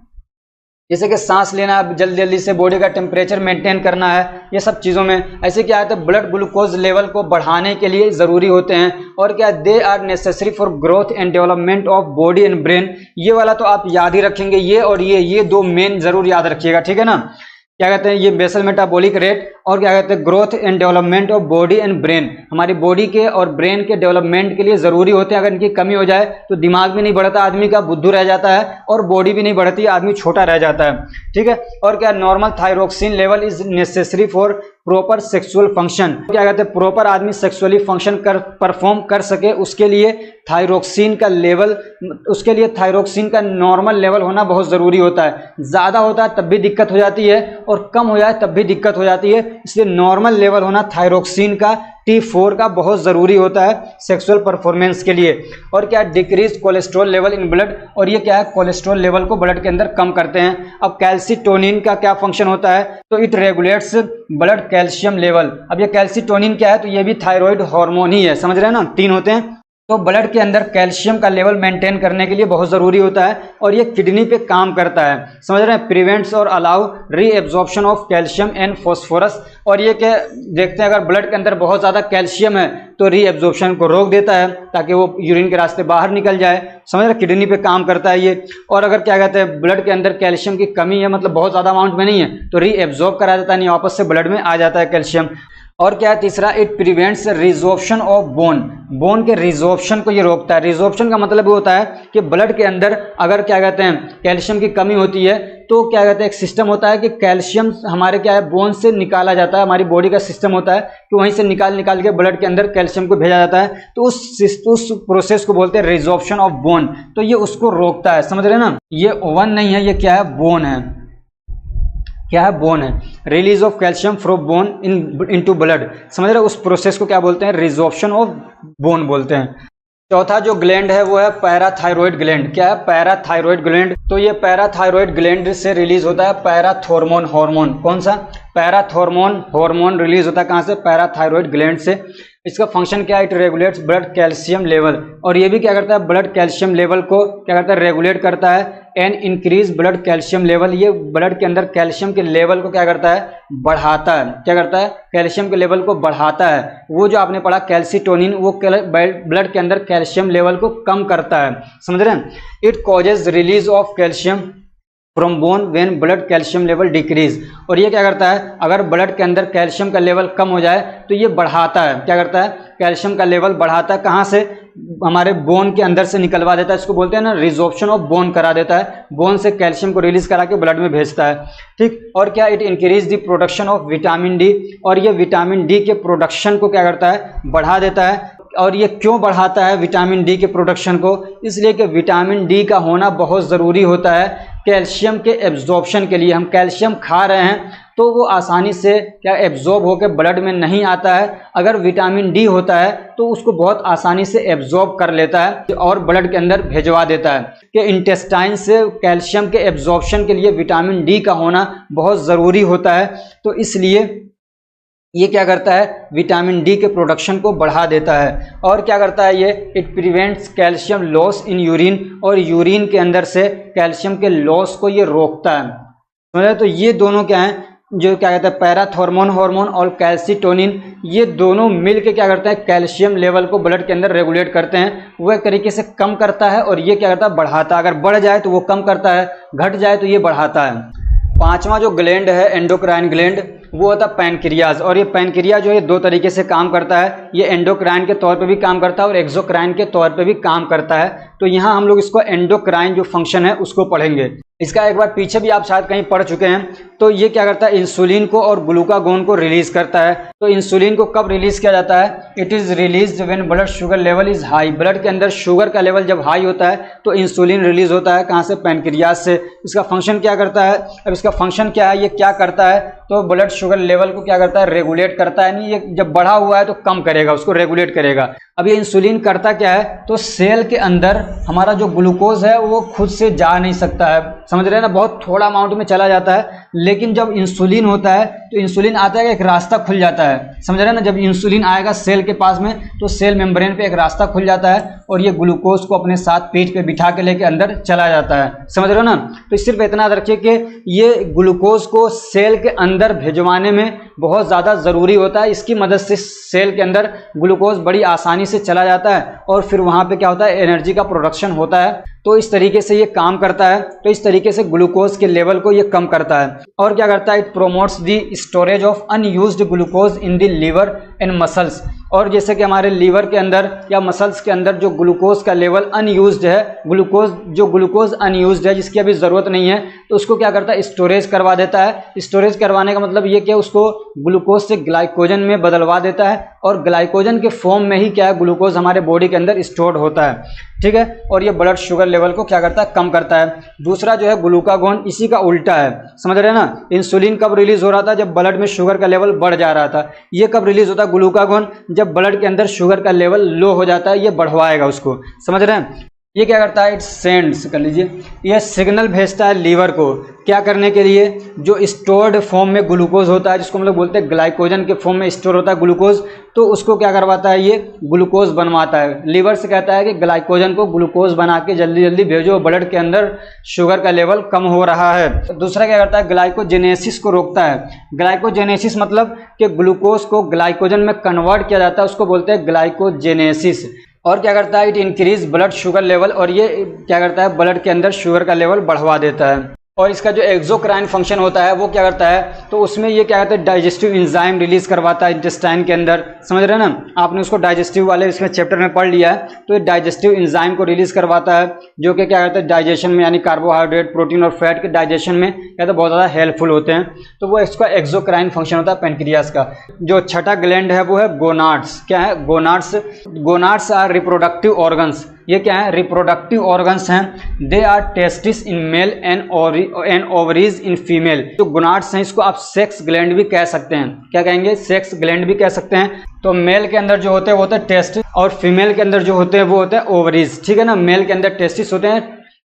जैसे कि सांस लेना है, जल्दी जल्दी से बॉडी का टेम्परेचर मेंटेन करना है, ये सब चीज़ों में ऐसे क्या है, ब्लड ग्लूकोज लेवल को बढ़ाने के लिए ज़रूरी होते हैं। और क्या they are necessary for growth and development of body and brain. ये वाला तो आप याद ही रखेंगे, ये और ये दो मेन जरूर याद रखिएगा, ठीक है ना। क्या कहते हैं ये बेसल मेटाबॉलिक रेट और क्या कहते हैं growth and development of body and brain, हमारी बॉडी के और ब्रेन के डेवलपमेंट के लिए ज़रूरी होते हैं। अगर इनकी कमी हो जाए तो दिमाग भी नहीं बढ़ता, आदमी का बुद्धू रह जाता है, और बॉडी भी नहीं बढ़ती, आदमी छोटा रह जाता है, ठीक है। और क्या normal thyroxine level is necessary for proper sexual function. क्या कहते हैं प्रॉपर आदमी सेक्सुअली फंक्शन परफॉर्म कर सके, उसके लिए थायरोक्सिन का लेवल, उसके लिए थायरोक्सिन का नॉर्मल लेवल होना बहुत ज़रूरी होता है। ज़्यादा होता है तब भी दिक्कत हो जाती है, और कम हो जाए तब भी दिक्कत हो जाती है। इसलिए नॉर्मल लेवल होना थायरोक्सिन का T4 का बहुत ज़रूरी होता है सेक्सुअल परफॉर्मेंस के लिए। और क्या decrease cholesterol level in blood, और ये क्या है कोलेस्ट्रॉल लेवल को ब्लड के अंदर कम करते हैं। अब कैल्सीटोनिन का क्या फंक्शन होता है, तो it regulates blood calcium level. अब ये कैल्सीटोनिन क्या है, तो ये भी थायराइड हार्मोन ही है, समझ रहे हैं ना, 3 होते हैं। तो ब्लड के अंदर कैल्शियम का लेवल मेंटेन करने के लिए बहुत ज़रूरी होता है, और ये किडनी पे काम करता है, समझ रहे हैं। प्रिवेंट्स और allow reabsorption of calcium and phosphorus, और ये क्या देखते हैं अगर ब्लड के अंदर बहुत ज़्यादा कैल्शियम है तो रीएब्जॉर्प्शन को रोक देता है, ताकि वो यूरिन के रास्ते बाहर निकल जाए, समझ रहे, किडनी पे काम करता है ये। और अगर क्या कहते हैं ब्लड के अंदर कैल्शियम की कमी है, मतलब बहुत ज़्यादा अमाउंट में नहीं है, तो रीएब्जॉर्ब करा देता है, नहीं वापस से ब्लड में आ जाता है कैल्शियम। और क्या है तीसरा, it prevents resorption of bone, bone के रिजॉर्प्शन को ये रोकता है। रिजॉर्प्शन का मतलब ये होता है कि ब्लड के अंदर अगर क्या कहते हैं कैल्शियम की कमी होती है, तो क्या कहते हैं एक सिस्टम होता है कि कैल्शियम हमारे क्या है बोन से निकाला जाता है, हमारी बॉडी का सिस्टम होता है कि वहीं से निकाल के ब्लड के अंदर कैल्शियम को भेजा जाता है। तो उस प्रोसेस को बोलते हैं रिजॉर्प्शन ऑफ बोन, तो ये उसको रोकता है, समझ रहे हैं ना। ये ओवन नहीं है, ये क्या है बोन है, क्या है बोन है। Release of calcium from bone into blood, समझ रहे, उस प्रोसेस को क्या बोलते हैं रिजॉर्प्शन ऑफ बोन बोलते हैं। चौथा जो ग्लैंड है वो है पैराथायरॉयड ग्लैंड। क्या है पैराथायरॉयड ग्लैंड, तो ये पैराथायरॉयड ग्लैंड से रिलीज होता है पैराथॉर्मोन हार्मोन। कौन सा, पैराथॉर्मोन हार्मोन रिलीज होता है कहाँ से, पैराथायरॉयड ग्लैंड से। इसका फंक्शन क्या है, it regulates blood calcium level, और ये भी क्या करता है ब्लड कैल्शियम लेवल को क्या करता है रेगुलेट करता है। And increase blood calcium level, ये ब्लड के अंदर कैल्शियम के लेवल को क्या करता है बढ़ाता है, क्या करता है कैल्शियम के लेवल को बढ़ाता है। वो जो आपने पढ़ा कैल्सीटोनिन, वो ब्लड के अंदर कैल्शियम लेवल को कम करता है, समझ रहे हैं। It causes release of calcium from bone when blood calcium level decrease, और ये क्या करता है अगर ब्लड के अंदर कैल्शियम का लेवल कम हो जाए तो ये बढ़ाता है, क्या करता है कैल्शियम का लेवल बढ़ाता है। कहाँ से, हमारे बोन के अंदर से निकलवा देता है, इसको बोलते हैं ना रिजॉर्प्शन ऑफ बोन करा देता है, बोन से कैल्शियम को रिलीज करा के ब्लड में भेजता है, ठीक। और क्या, it increase the production of vitamin D, और ये विटामिन डी के प्रोडक्शन को क्या करता है बढ़ा देता है। और ये क्यों बढ़ाता है विटामिन डी के प्रोडक्शन को, इसलिए कि विटामिन डी का होना बहुत ज़रूरी होता है कैल्शियम के एब्जॉर्प्शन के लिए। हम कैल्शियम खा रहे हैं तो वो आसानी से क्या एब्जॉर्ब होकर ब्लड में नहीं आता है, अगर विटामिन डी होता है तो उसको बहुत आसानी से एब्जॉर्ब कर लेता है और ब्लड के अंदर भेजवा देता है। कि इंटेस्टाइन से कैल्शियम के एब्जॉर्प्शन के लिए विटामिन डी का होना बहुत ज़रूरी होता है, तो इसलिए ये क्या करता है विटामिन डी के प्रोडक्शन को बढ़ा देता है। और क्या करता है ये, it prevents calcium loss in urine, और यूरिन के अंदर से कैल्शियम के लॉस को ये रोकता है, समझे। तो ये दोनों क्या हैं, जो क्या कहते हैं पैराथॉर्मोन हार्मोन और कैल्सीटोनिन, ये दोनों मिलकर क्या करते हैं कैल्शियम लेवल को ब्लड के अंदर रेगुलेट करते हैं। वो एक तरीके से कम करता है और ये क्या करता है बढ़ाता है। अगर बढ़ जाए तो वो कम करता है, घट जाए तो ये बढ़ाता है। पांचवा जो ग्लैंड है एंडोक्राइन ग्लैंड, वो होता है पैनक्रियाज, और ये पैनक्रियाज जो है दो तरीके से काम करता है, ये एंडोक्राइन के तौर पे भी काम करता है और एक्सोक्राइन के तौर पे भी काम करता है। तो यहाँ हम लोग इसको एंडोक्राइन जो फंक्शन है उसको पढ़ेंगे। इसका एक बार पीछे भी आप शायद कहीं पढ़ चुके हैं। तो ये क्या करता है इंसुलिन को और ग्लूकागोन को रिलीज करता है। तो इंसुलिन को कब रिलीज किया जाता है, it is release when blood sugar level is high, blood के अंदर शुगर का लेवल जब हाई होता है तो इंसुलिन रिलीज होता है, कहाँ से पैनक्रियाज से। इसका फंक्शन क्या करता है, अब इसका फंक्शन क्या है, ये क्या करता है, तो ब्लड शुगर लेवल को क्या करता है, रेगुलेट करता है। नहीं, ये जब बढ़ा हुआ है तो कम करेगा, उसको रेगुलेट करेगा। अब ये इंसुलिन करता क्या है, तो सेल के अंदर हमारा जो ग्लूकोज है वो खुद से जा नहीं सकता है, समझ रहे हैं ना, बहुत थोड़ा अमाउंट में चला जाता है। लेकिन जब इंसुलिन होता है तो इंसुलिन आता है, एक रास्ता खुल जाता है, समझ रहे हैं ना। जब इंसुलिन आएगा सेल के पास में तो सेल मेम्ब्रेन पे एक रास्ता खुल जाता है और ये ग्लूकोज को अपने साथ पीठ पे बिठा के लेके अंदर चला जाता है, समझ रहे हो ना। तो सिर्फ इतना याद रखिए कि ये ग्लूकोज को सेल के अंदर भिजवाने में बहुत ज़्यादा ज़रूरी होता है। इसकी मदद से सेल के अंदर ग्लूकोज बड़ी आसानी से चला जाता है और फिर वहाँ पे क्या होता है, एनर्जी का प्रोडक्शन होता है। तो इस तरीके से ये काम करता है। तो इस तरीके से ग्लूकोज के लेवल को ये कम करता है। और क्या करता है, it promotes the storage of unused glucose in the liver and muscles. और जैसे कि हमारे लीवर के अंदर या मसल्स के अंदर जो ग्लूकोज का लेवल अनयूज्ड है, ग्लूकोज अनयूज्ड है, जिसकी अभी ज़रूरत नहीं है, तो उसको क्या करता है, स्टोरेज करवा देता है। स्टोरेज करवाने का मतलब ये क्या, उसको ग्लूकोज से ग्लाइकोजन में बदलवा देता है और ग्लाइकोजन के फॉर्म में ही क्या है, ग्लूकोज हमारे बॉडी के अंदर स्टोर्ड होता है, ठीक है। और ये ब्लड शुगर लेवल को क्या करता है, कम करता है। दूसरा जो है ग्लूकागॉन, इसी का उल्टा है, समझ रहे हैं ना। इंसुलिन कब रिलीज हो रहा था, जब ब्लड में शुगर का लेवल बढ़ जा रहा था। ये कब रिलीज होता है ग्लूकागॉन, जब ब्लड के अंदर शुगर का लेवल लो हो जाता है, ये बढ़वाएगा उसको, समझ रहे हैं। ये क्या करता है, इट सेंड्स, कर लीजिए, ये सिग्नल भेजता है लीवर को क्या करने के लिए, जो स्टोर्ड फॉर्म में ग्लूकोज होता है, जिसको हम लोग बोलते हैं ग्लाइकोजन के फॉर्म में स्टोर होता है ग्लूकोज, तो उसको क्या करवाता है, ये ग्लूकोज बनवाता है। लीवर से कहता है कि ग्लाइकोजन को ग्लूकोज बना के जल्दी जल्दी भेजो, ब्लड के अंदर शुगर का लेवल कम हो रहा है। दूसरा क्या करता है, ग्लाइकोजेनेसिस को रोकता है। ग्लाइकोजेनेसिस मतलब कि ग्लूकोज को ग्लाइकोजन में कन्वर्ट किया जाता है, उसको बोलते हैं ग्लाइकोजेनेसिस। और क्या करता है, it increase blood sugar level, और ये क्या करता है, ब्लड के अंदर शुगर का लेवल बढ़वा देता है। और इसका जो एक्सोक्राइन फंक्शन होता है वो क्या करता है, तो उसमें ये क्या कहते हैं, डाइजेस्टिव एंजाइम रिलीज करवाता है इंटेस्टाइन के अंदर, समझ रहे हैं ना। आपने उसको डाइजेस्टिव वाले इसमें चैप्टर में पढ़ लिया है। तो ये डाइजेस्टिव एंजाइम को रिलीज करवाता है, जो कि क्या कहते हैं, डाइजेशन में, यानी कार्बोहाइड्रेट, प्रोटीन और फैट के डाइजेशन में कहते हैं बहुत ज़्यादा हेल्पफुल होते हैं। तो वो इसका एक्सोक्राइन फंक्शन होता है पेनक्रियास का। जो छठा ग्लैंड है वो है गोनाड्स। क्या है, gonads. Gonads are reproductive organs. ये क्या है, रिप्रोडक्टिव ऑर्गन्स हैं। They are testis in male and ovaries in female. जो गोनाड्स हैं इसको आप सेक्स ग्लैंड भी कह सकते हैं। क्या कहेंगे, सेक्स ग्लैंड भी कह सकते हैं। तो मेल के अंदर जो होते हैं वो होते हैं टेस्ट, और फीमेल के अंदर जो होते हैं वो होते हैं ओवरीज, ठीक है ना। मेल के अंदर टेस्टिस होते हैं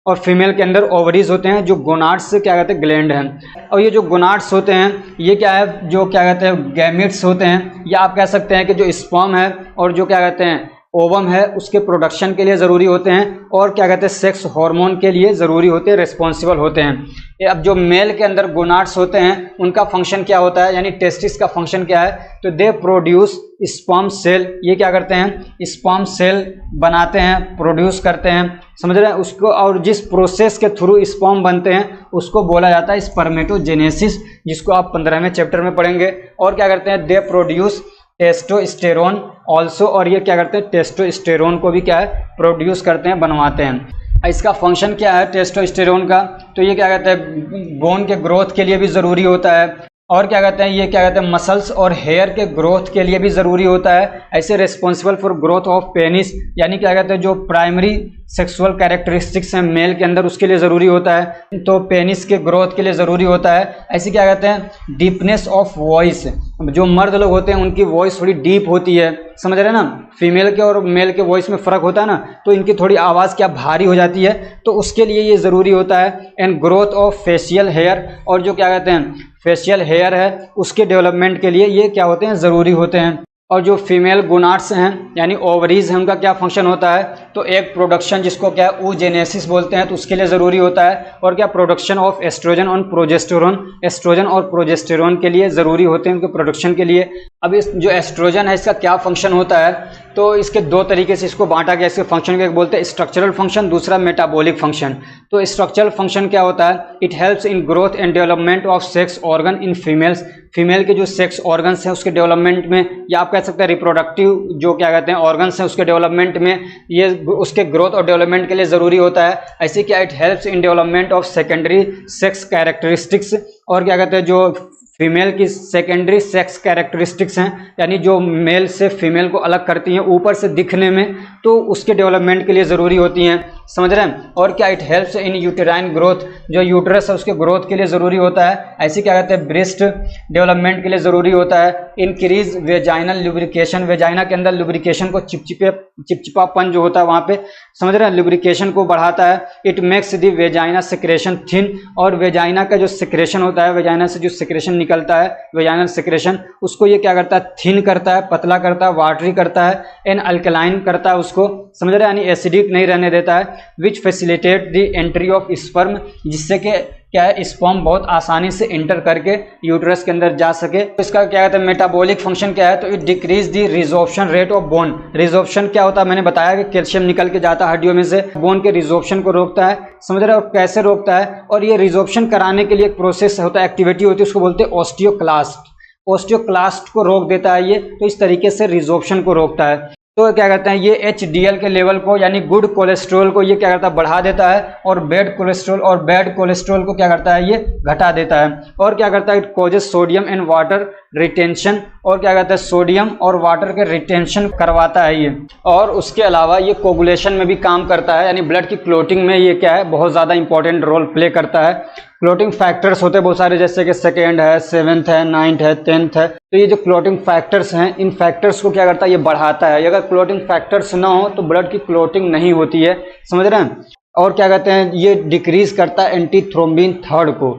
और फीमेल के अंदर ओवरीज होते हैं, जो गोनाड्स से क्या कहते हैं, ग्लैंड हैं। और ये जो गोनाड्स होते हैं ये क्या है, जो क्या कहते हैं, गैमेट्स होते हैं, या आप कह सकते हैं कि जो स्पर्म है और जो क्या कहते हैं ओवम है, उसके प्रोडक्शन के लिए ज़रूरी होते हैं, और क्या कहते हैं, सेक्स हार्मोन के लिए ज़रूरी होते हैं, रिस्पॉन्सिबल होते हैं। अब जो मेल के अंदर गोनाड्स होते हैं उनका फंक्शन क्या होता है, यानी टेस्टिस का फंक्शन क्या है, तो दे प्रोड्यूस स्पर्म सेल। ये क्या करते हैं, स्पर्म सेल बनाते हैं, प्रोड्यूस करते हैं, समझ रहे हैं उसको। और जिस प्रोसेस के थ्रू स्पर्म बनते हैं उसको बोला जाता है स्पर्मेटोजेनेसिस, जिसको आप 15वें चैप्टर में पढ़ेंगे। और क्या करते हैं, दे प्रोड्यूस टेस्टोस्टेरोन ऑल्सो, और ये क्या करते हैं, टेस्टोस्टेरोन को भी क्या है, प्रोड्यूस करते हैं, बनवाते हैं। इसका फंक्शन क्या है टेस्टोस्टेरोन का, तो ये क्या कहते हैं, बोन के ग्रोथ के लिए भी ज़रूरी होता है। और क्या कहते हैं, ये क्या कहते हैं, मसल्स और हेयर के ग्रोथ के लिए भी ज़रूरी होता है। ऐसे responsible for growth of penis, यानी क्या कहते हैं, जो प्राइमरी सेक्सुअल कैरेक्टरिस्टिक्स हैं मेल के अंदर उसके लिए ज़रूरी होता है, तो पेनिस के ग्रोथ के लिए ज़रूरी होता है। ऐसे क्या कहते हैं, डीपनेस ऑफ वॉइस, जो मर्द लोग होते हैं उनकी वॉइस थोड़ी डीप होती है, समझ रहे हैं ना। फीमेल के और मेल के वॉइस में फ़र्क होता है ना, तो इनकी थोड़ी आवाज़ क्या भारी हो जाती है, तो उसके लिए ये ज़रूरी होता है। And growth of facial hair, और जो क्या कहते हैं फेशियल हेयर है उसके डेवलपमेंट के लिए ये क्या होते हैं, ज़रूरी होते हैं। और जो फीमेल गोनाड्स हैं यानी ओवरीज हैं, उनका क्या फंक्शन होता है, तो एक प्रोडक्शन जिसको क्या oogenesis बोलते हैं, तो उसके लिए ज़रूरी होता है। और क्या, प्रोडक्शन ऑफ एस्ट्रोजन और प्रोजेस्टेरोन, एस्ट्रोजन और प्रोजेस्टेरोन के लिए ज़रूरी होते हैं उनके प्रोडक्शन के लिए। अब इस जो एस्ट्रोजन है इसका क्या फंक्शन होता है, तो इसके दो तरीके से इसको बांटा गया। इसके फंक्शन को एक बोलते हैं स्ट्रक्चरल फंक्शन, दूसरा मेटाबॉलिक फंक्शन। तो स्ट्रक्चरल फंक्शन क्या होता है, it helps in growth and development of sex organ in females. Female के जो सेक्स ऑर्गन्स हैं उसके डेवलपमेंट में, या आप कह सकते हैं रिप्रोडक्टिव जो क्या कहते हैं ऑर्गन्स हैं उसके डेवलपमेंट में, ये उसके ग्रोथ और डेवलपमेंट के लिए ज़रूरी होता है। ऐसे क्या, it helps in development of secondary sex characteristics. और क्या कहते हैं, जो फीमेल की सेकेंडरी सेक्स कैरेक्टरिस्टिक्स हैं, यानी जो मेल से फीमेल को अलग करती हैं ऊपर से दिखने में, तो उसके डेवलपमेंट के लिए ज़रूरी होती हैं, समझ रहे हैं। और क्या, it helps in uterine growth, जो यूटरस है उसके ग्रोथ के लिए ज़रूरी होता है। ऐसे क्या कहते हैं, ब्रेस्ट डेवलपमेंट के लिए ज़रूरी होता है। इंक्रीज वेजाइनल लुब्रिकेशन, वेजाइना के अंदर लुब्रिकेशन को चिपचिपापन जो होता है वहाँ पे, समझ रहे हैं, लुब्रिकेशन को बढ़ाता है। It makes the vagina secretion thin, और वेजाइना का जो सेक्रेशन होता है, वेजाइना से जो सेक्रेशन निकलता है, वेजाइनल सेक्रेशन, उसको ये क्या करता है, थिन करता है, पतला करता है, वाटरी करता है, एन अल्कलाइन करता है उसको, समझ रहे हैं, यानी एसिडिक नहीं रहने देता है। Which facilitate the entry of sperm, जिससे कि क्या है, स्पर्म बहुत आसानी से एंटर करके यूट्रस के अंदर जा सके। तो इसका क्या कहते हैं, मेटाबॉलिक फंक्शन क्या है, तो it decrease the resorption rate of bone. Resorption क्या होता है, मैंने बताया कि कैल्शियम निकल के जाता है हड्डियों में से, बोन के रिजॉर्प्शन को रोकता है, समझ रहे हो, और कैसे रोकता है। और ये रिजॉर्प्शन कराने के लिए एक प्रोसेस होता है, एक्टिविटी होती है, उसको बोलते हैं ऑस्टियोक्लास्ट। ऑस्टियोक्लास्ट को रोक देता है ये, तो इस तरीके से रिजॉर्प्शन को रोकता है। तो क्या कहते हैं, ये HDL के लेवल को, यानी गुड कोलेस्ट्रॉल को ये क्या करता है, बढ़ा देता है, और बैड कोलेस्ट्रॉल को क्या करता है, ये घटा देता है। और क्या करता है, it causes sodium and water retention, और क्या कहता है, सोडियम और वाटर के रिटेंशन करवाता है ये। और उसके अलावा ये कोगुलेशन में भी काम करता है, यानी ब्लड की क्लोटिंग में ये क्या है, बहुत ज़्यादा इंपॉर्टेंट रोल प्ले करता है। क्लोटिंग फैक्टर्स होते हैं बहुत सारे, जैसे कि 2nd है, 7th है, 9th है, 10th है। तो ये जो क्लोटिंग फैक्टर्स हैं, इन फैक्टर्स को क्या करता है, ये बढ़ाता है। अगर क्लोटिंग फैक्टर्स ना हो तो ब्लड की क्लोटिंग नहीं होती है, समझ रहे हैं। और क्या कहते हैं, ये डिक्रीज करता है एंटी थ्रोम्बिन थर्ड को,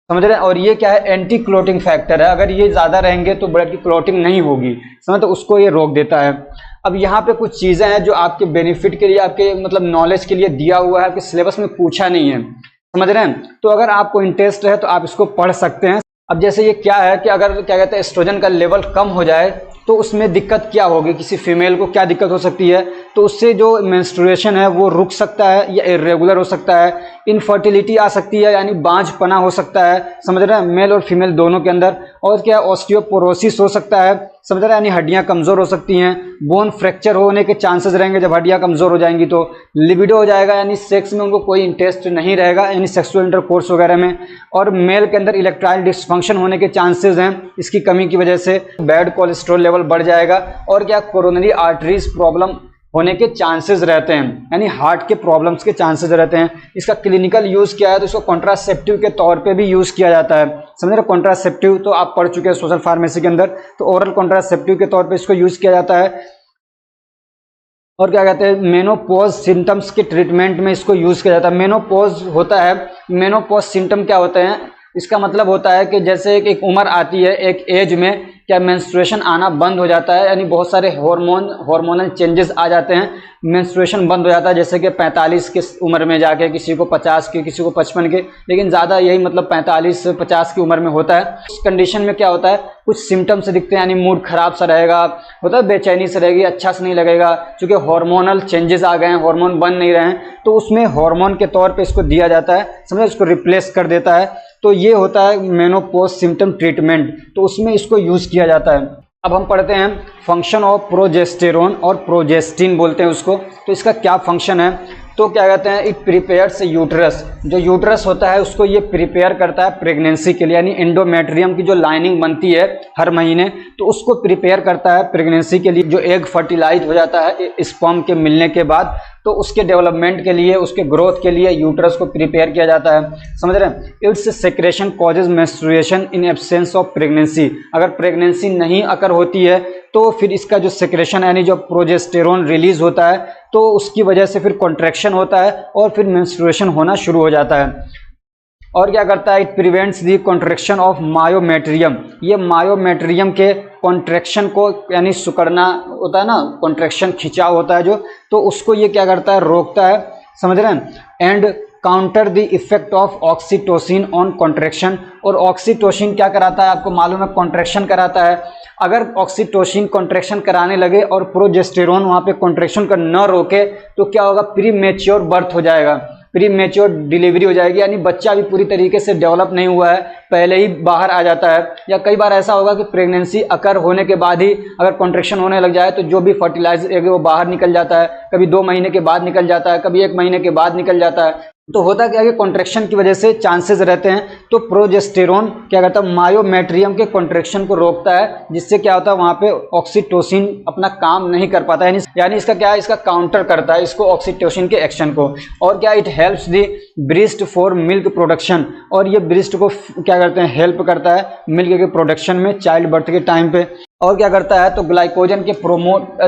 समझ रहे हैं। और ये क्या है, एंटी क्लोटिंग फैक्टर है, अगर ये ज़्यादा रहेंगे तो ब्लड की क्लोटिंग नहीं होगी, समझ, तो उसको ये रोक देता है। अब यहाँ पे कुछ चीज़ें हैं जो आपके बेनिफिट के लिए, आपके मतलब नॉलेज के लिए दिया हुआ है, आपके सिलेबस में पूछा नहीं है, समझ रहे हैं। तो अगर आपको इंटरेस्ट है तो आप इसको पढ़ सकते हैं। अब जैसे ये क्या है कि अगर क्या कहते हैं, एस्ट्रोजन का लेवल कम हो जाए तो उसमें दिक्कत क्या होगी, किसी फीमेल को क्या दिक्कत हो सकती है, तो उससे जो मेंस्ट्रुएशन है वो रुक सकता है या इरेगुलर हो सकता है, इनफर्टिलिटी आ सकती है, यानी बांझपना हो सकता है, समझ रहे हैं, मेल और फीमेल दोनों के अंदर। और क्या, ऑस्टियोपोरोसिस हो सकता है, समझ रहे हैं, यानी हड्डियां कमज़ोर हो सकती हैं। बोन फ्रैक्चर होने के चांसेस रहेंगे जब हड्डियां कमज़ोर हो जाएंगी। तो लिबिडो हो जाएगा, यानी सेक्स में उनको कोई इंटरेस्ट नहीं रहेगा, यानी सेक्सुअल इंटरकोर्स वगैरह में। और मेल के अंदर इलेक्ट्राइल डिसफंक्शन होने के चांसेस हैं इसकी कमी की वजह से। बैड कोलेस्ट्रॉल लेवल बढ़ जाएगा। और क्या, कोरोनरी आर्टरीज प्रॉब्लम होने के चांसेस रहते हैं, यानी हार्ट के प्रॉब्लम्स के चांसेस रहते हैं। इसका क्लिनिकल यूज़ क्या है, तो इसको कॉन्ट्रासेप्टिव के तौर पे भी यूज़ किया जाता है, समझ रहे। कॉन्ट्रासेप्टिव तो आप पढ़ चुके हैं सोशल फार्मेसी के अंदर, तो ओरल कॉन्ट्रासेप्टिव के तौर पे इसको यूज़ किया जाता है। और क्या कहते हैं, मेनोपॉज सिम्टम्स के ट्रीटमेंट में इसको यूज़ किया जाता है। मेनोपॉज होता है, मेनोपॉज सिम्टम क्या होते हैं, इसका मतलब होता है कि जैसे एक उम्र आती है, एक एज में क्या मेंस्ट्रुएशन आना बंद हो जाता है, यानी बहुत सारे हार्मोनल चेंजेस आ जाते हैं, मेंस्ट्रुएशन बंद हो जाता है। जैसे कि 45 की उम्र में जाके, किसी को 50 की, किसी को 55 के, लेकिन ज़्यादा यही मतलब 45 से 50 की उम्र में होता है। उस कंडीशन में क्या होता है, कुछ सिम्टम्स दिखते हैं, यानी मूड खराब सा रहेगा, होता है, बेचैनी से रहेगी, अच्छा से नहीं लगेगा, क्योंकि हार्मोनल चेंजेस आ गए हैं, हार्मोन बन नहीं रहे हैं, तो उसमें हार्मोन के तौर पर इसको दिया जाता है, समझे, उसको रिप्लेस कर देता है। तो ये होता है मेनोपॉज सिम्टम ट्रीटमेंट, तो उसमें इसको यूज़ किया जाता है। अब हम पढ़ते हैं फंक्शन ऑफ प्रोजेस्टेरोन, और प्रोजेस्टिन बोलते हैं उसको। तो इसका क्या फंक्शन है, तो क्या कहते हैं, इट प्रिपेयर्स यूट्रस, जो यूट्रस होता है उसको ये प्रिपेयर करता है प्रेगनेंसी के लिए, यानी एंडोमेट्रियम की जो लाइनिंग बनती है हर महीने, तो उसको प्रिपेयर करता है प्रेगनेंसी के लिए। जो एग फर्टिलाइज हो जाता है स्पर्म के मिलने के बाद, तो उसके डेवलपमेंट के लिए, उसके ग्रोथ के लिए यूट्रस को प्रिपेयर किया जाता है, समझ रहे हैं। It's secretion causes menstruation in absence of pregnancy, अगर प्रेगनेंसी नहीं अकर होती है तो फिर इसका जो सेक्रेशन यानी जो प्रोजेस्टेरोन रिलीज होता है, तो उसकी वजह से फिर कॉन्ट्रैक्शन होता है और फिर मेंस्ट्रुएशन होना शुरू हो जाता है। और क्या करता है, it prevents the contraction of myometrium, ये मायोमेट्रियम के कॉन्ट्रैक्शन को, यानी सुकड़ना होता है ना, कॉन्ट्रैक्शन खिंचाव होता है जो, तो उसको ये क्या करता है, रोकता है, समझ रहे हैं। And counter the effect of oxytocin on contraction, और ऑक्सीटोसिन क्या कराता है, आपको मालूम है, कॉन्ट्रैक्शन कराता है। अगर ऑक्सीटोसिन कॉन्ट्रैक्शन कराने लगे और प्रोजेस्टेरोन वहाँ पे कॉन्ट्रैक्शन का न रोके, तो क्या होगा, प्री मैच्योर बर्थ हो जाएगा, प्री मैच्योर डिलीवरी हो जाएगी, यानी बच्चा अभी पूरी तरीके से डेवलप नहीं हुआ है, पहले ही बाहर आ जाता है। या कई बार ऐसा होगा कि प्रेगनेंसी अकर होने के बाद ही अगर कॉन्ट्रैक्शन होने लग जाए, तो जो भी फर्टिलाइजर है वो बाहर निकल जाता है, कभी 2 महीने के बाद निकल जाता है, कभी 1 महीने के बाद निकल जाता है। तो होता क्या है कि कॉन्ट्रैक्शन की वजह से चांसेस रहते हैं, तो प्रोजेस्टेरोन क्या करता है, मायोमेट्रियम के कॉन्ट्रैक्शन को रोकता है, जिससे क्या होता है वहाँ पे ऑक्सीटोसिन अपना काम नहीं कर पाता है, यानी इसका क्या है, इसका काउंटर करता है इसको ऑक्सीटोसिन के एक्शन को। और क्या, it helps the breast for milk production, और ये ब्रेस्ट को क्या करते हैं, हेल्प करता है मिल्क के प्रोडक्शन में चाइल्ड बर्थ के टाइम पे। और क्या करता है, तो ग्लाइकोजन के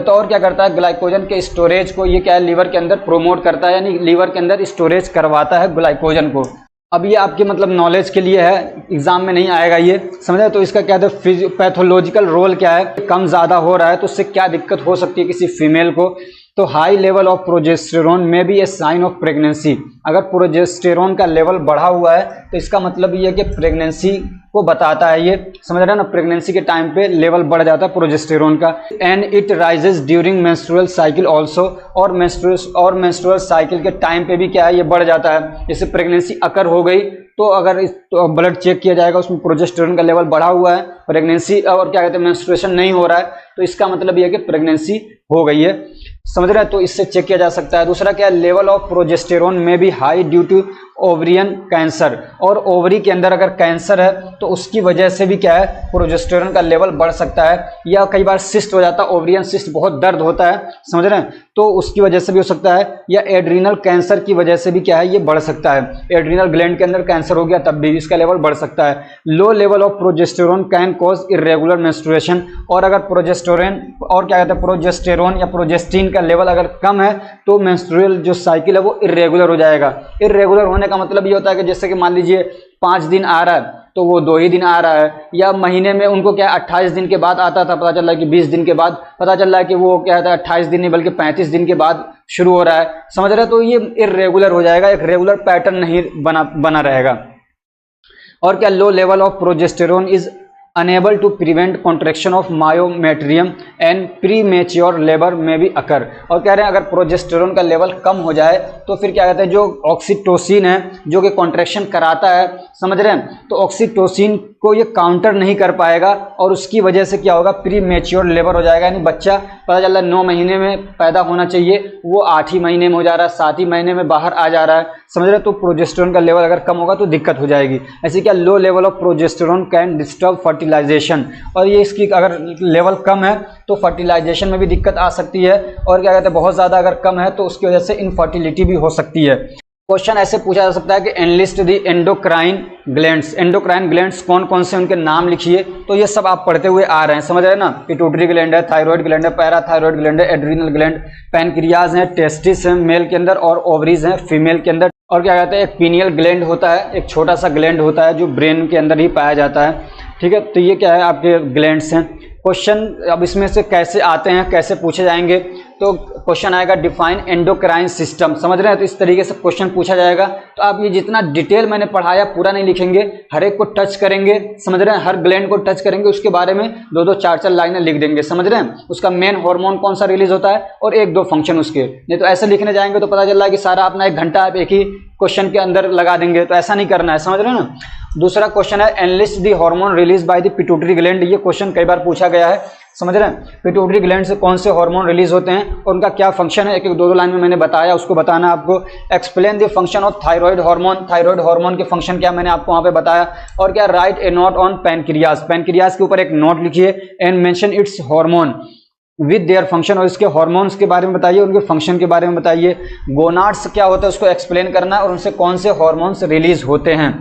और क्या करता है, ग्लाइकोजन के स्टोरेज को ये क्या है, लीवर के अंदर प्रोमोट करता है, यानी लीवर के अंदर स्टोरेज करवाता है ग्लाइकोजन को। अब ये आपके मतलब नॉलेज के लिए है, एग्जाम में नहीं आएगा ये, समझे। तो इसका क्या है, पैथोलॉजिकल रोल क्या है, कम ज़्यादा हो रहा है तो उससे क्या दिक्कत हो सकती है किसी फीमेल को। तो हाई लेवल ऑफ प्रोजेस्टेरोन में भी ए साइन ऑफ प्रेगनेंसी, अगर प्रोजेस्टेरोन का लेवल बढ़ा हुआ है तो इसका मतलब ये है कि प्रेगनेंसी को बताता है, ये समझ रहे हैं ना, प्रेगनेंसी के टाइम पे लेवल बढ़ जाता है प्रोजेस्टेरोन का। And it rises during menstrual cycle also, और मेंस्ट्रुअल साइकिल के टाइम पे भी क्या है, ये बढ़ जाता है। जैसे प्रेगनेंसी अकर हो गई तो अगर तो ब्लड चेक किया जाएगा, उसमें प्रोजेस्टेरोन का लेवल बढ़ा हुआ है, प्रेगनेंसी और क्या कहते हैं मेंस्ट्रुएशन नहीं हो रहा है, तो इसका मतलब ये है कि प्रेगनेंसी हो गई है, समझ रहे हैं। तो इससे चेक किया जा सकता है। दूसरा क्या है, लेवल ऑफ प्रोजेस्टेरोन में भी high due to ovarian cancer, और ओवरी के अंदर अगर कैंसर है तो उसकी वजह से भी क्या है, प्रोजेस्टेरोन का लेवल बढ़ सकता है। या कई बार सिस्ट हो जाता है, ओवरियन सिस्ट, बहुत दर्द होता है, समझ रहे हैं, तो उसकी वजह से भी हो सकता है। या एड्रीनल कैंसर की वजह से भी क्या है, ये बढ़ सकता है, एड्रीनल ग्लैंड के अंदर कैंसर हो गया तब भी इसका लेवल बढ़ सकता है। लो level of progesterone can cause irregular menstruation, और अगर प्रोजेस्टेरोन और क्या कहते हैं प्रोजेस्टेरोन या प्रोजेस्टिन का लेवल अगर कम है तो मेंस्ट्रुअल जो साइकिल है वो इरेगुलर हो जाएगा। इरेगुलर होने का मतलब ये होता है कि जैसे कि मान लीजिए 5 दिन आ रहा है तो वो 2 ही दिन आ रहा है, या महीने में उनको क्या 28 दिन के बाद आता था, पता चल रहा है कि 20 दिन के बाद, पता चल रहा है कि वो क्या था 28 दिन नहीं बल्कि 35 दिन के बाद शुरू हो रहा है, समझ रहे हैं। तो ये इरेगुलर हो जाएगा, एक रेगुलर पैटर्न नहीं बना रहेगा। और क्या, low level of progesterone is unable to prevent contraction of myometrium and premature labor may be occur। और कह रहे हैं अगर प्रोजेस्टेरोन का लेवल कम हो जाए तो फिर क्या कहते हैं, जो ऑक्सीटोसिन है जो कि कॉन्ट्रैक्शन कराता है, समझ रहे हैं, तो ऑक्सीटोसिन को ये काउंटर नहीं कर पाएगा और उसकी वजह से क्या होगा, प्री मैच्योर लेबर हो जाएगा, यानी बच्चा पता चल रहा है 9 महीने में पैदा होना चाहिए वो 8 ही महीने में हो जा रहा है, 7 ही महीने में बाहर आ जा रहा है, समझ रहे हैं। तो प्रोजेस्टेरोन का लेवल अगर कम होगा तो दिक्कत हो जाएगी। ऐसे क्या, low level of progesterone can disturb fertilization, और ये इसकी अगर लेवल कम है तो फर्टिलाइजेशन में भी दिक्कत आ सकती है, और क्या कहते हैं बहुत ज़्यादा अगर कम है तो उसकी वजह से इनफर्टिलिटी भी हो सकती है। क्वेश्चन ऐसे पूछा जा सकता है कि एनलिस्ट दी एंडोक्राइन ग्लैंड्स, एंडोक्राइन ग्लैंड्स कौन कौन से उनके नाम लिखिए। तो ये सब आप पढ़ते हुए आ रहे हैं, समझ रहे हैं ना, पिट्यूटरी ग्लैंड है, थायराइड ग्लैंड है, पैराथायराइड ग्लैंड है, एड्रीनल ग्लैंड, पैनक्रियाज है, टेस्टिस है मेल के अंदर और ओवरीज हैं फीमेल के अंदर, और क्या कहते हैं एक पीनियल ग्लैंड होता है, एक छोटा सा ग्लैंड होता है जो ब्रेन के अंदर ही पाया जाता है, ठीक है। तो ये क्या है, आपके ग्लैंड्स हैं। क्वेश्चन अब इसमें से कैसे आते हैं, कैसे पूछे जाएंगे, तो क्वेश्चन आएगा डिफाइन एंडोक्राइन सिस्टम, समझ रहे हैं, तो इस तरीके से क्वेश्चन पूछा जाएगा। तो आप ये जितना डिटेल मैंने पढ़ाया पूरा नहीं लिखेंगे, हर एक को टच करेंगे, समझ रहे हैं, हर ग्लैंड को टच करेंगे, उसके बारे में 2-2 4-4 लाइनें लिख देंगे, समझ रहे हैं, उसका मेन हार्मोन कौन सा रिलीज होता है और 1-2 फंक्शन उसके। नहीं तो ऐसे लिखने जाएंगे तो पता चल रहा है कि सारा अपना 1 घंटा आप एक ही क्वेश्चन के अंदर लगा देंगे, तो ऐसा नहीं करना है, समझ रहे हैं ना। दूसरा क्वेश्चन है enlist the hormone release by the pituitary gland, ये क्वेश्चन कई बार पूछा गया है, समझ रहे हैं, पिट्यूटरी ग्लैंड से कौन से हार्मोन रिलीज होते हैं और उनका क्या फंक्शन है, 1-1 2-2 लाइन में मैंने बताया, उसको बताना आपको। Explain the function of thyroid hormone, thyroid hormone के फंक्शन क्या मैंने आपको वहां पे बताया। और क्या, right A note on pancreas, pancreas के ऊपर एक नोट लिखिए, and mention it's hormone with their function, और इसके हार्मोन्स के बारे में बताइए, उनके फंक्शन के बारे में बताइए। गोनाड्स क्या होता है उसको एक्सप्लेन करना और उनसे कौन से हार्मोन्स रिलीज होते हैं,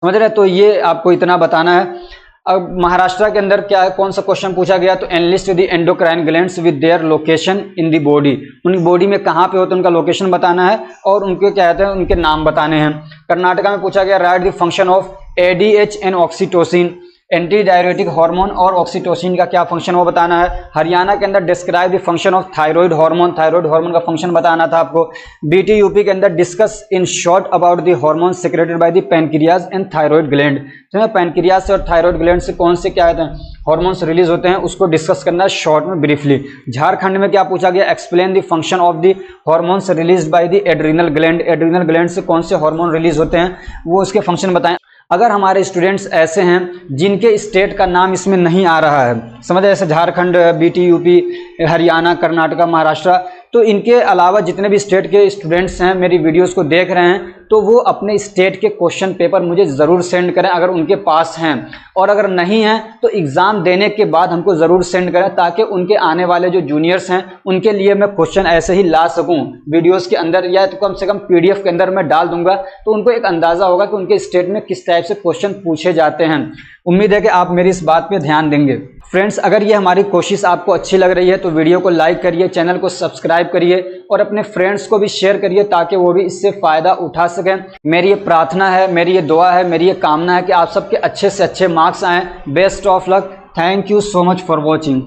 समझ रहे हैं। तो ये आपको इतना बताना है। अब महाराष्ट्र के अंदर क्या है, कौन सा क्वेश्चन पूछा गया, तो analyst the endocrine glands with their location in the body, उनकी बॉडी में कहाँ पे होते हैं उनका लोकेशन बताना है और उनके क्या कहते हैं उनके नाम बताने हैं। कर्नाटका में पूछा गया right the function of ADH and oxytocin, anti diuretic hormone और ऑक्सीटोसिन का क्या फंक्शन वो बताना है। हरियाणा के अंदर describe the function of thyroid hormone, thyroid hormone का फंक्शन बताना था आपको। बीटी यूपी के अंदर discuss in short about the hormone secreted by the pancreas and thyroid gland, तो पैनक्रियाज से और थायराइड ग्लैंड से कौन से क्या होते हैं हार्मोन्स रिलीज होते हैं उसको डिस्कस करना है शॉर्ट में ब्रीफली। झारखंड में क्या पूछा गया, explain the function of the hormones release by the adrenal gland, adrenal gland से कौन से हार्मोन रिलीज होते हैं वो उसके फंक्शन बताएं। अगर हमारे स्टूडेंट्स ऐसे हैं जिनके स्टेट का नाम इसमें नहीं आ रहा है, समझे, जैसे झारखंड, बीटी यूपी, हरियाणा, कर्नाटका, महाराष्ट्र, तो इनके अलावा जितने भी स्टेट के स्टूडेंट्स हैं मेरी वीडियोस को देख रहे हैं तो वो अपने स्टेट के क्वेश्चन पेपर मुझे ज़रूर सेंड करें अगर उनके पास हैं, और अगर नहीं हैं तो एग्ज़ाम देने के बाद हमको ज़रूर सेंड करें ताकि उनके आने वाले जो जूनियर्स हैं उनके लिए मैं क्वेश्चन ऐसे ही ला सकूं वीडियोस के अंदर, या तो कम से कम पीडीएफ के अंदर मैं डाल दूंगा तो उनको एक अंदाज़ा होगा कि उनके स्टेट में किस टाइप से क्वेश्चन पूछे जाते हैं। उम्मीद है कि आप मेरी इस बात पे ध्यान देंगे। फ्रेंड्स, अगर ये हमारी कोशिश आपको अच्छी लग रही है तो वीडियो को लाइक करिए, चैनल को सब्सक्राइब करिए और अपने फ्रेंड्स को भी शेयर करिए ताकि वो भी इससे फ़ायदा उठा सकें। मेरी ये प्रार्थना है, मेरी ये दुआ है, मेरी ये कामना है कि आप सबके अच्छे से अच्छे मार्क्स आएँ। Best of luck. Thank you so much for watching.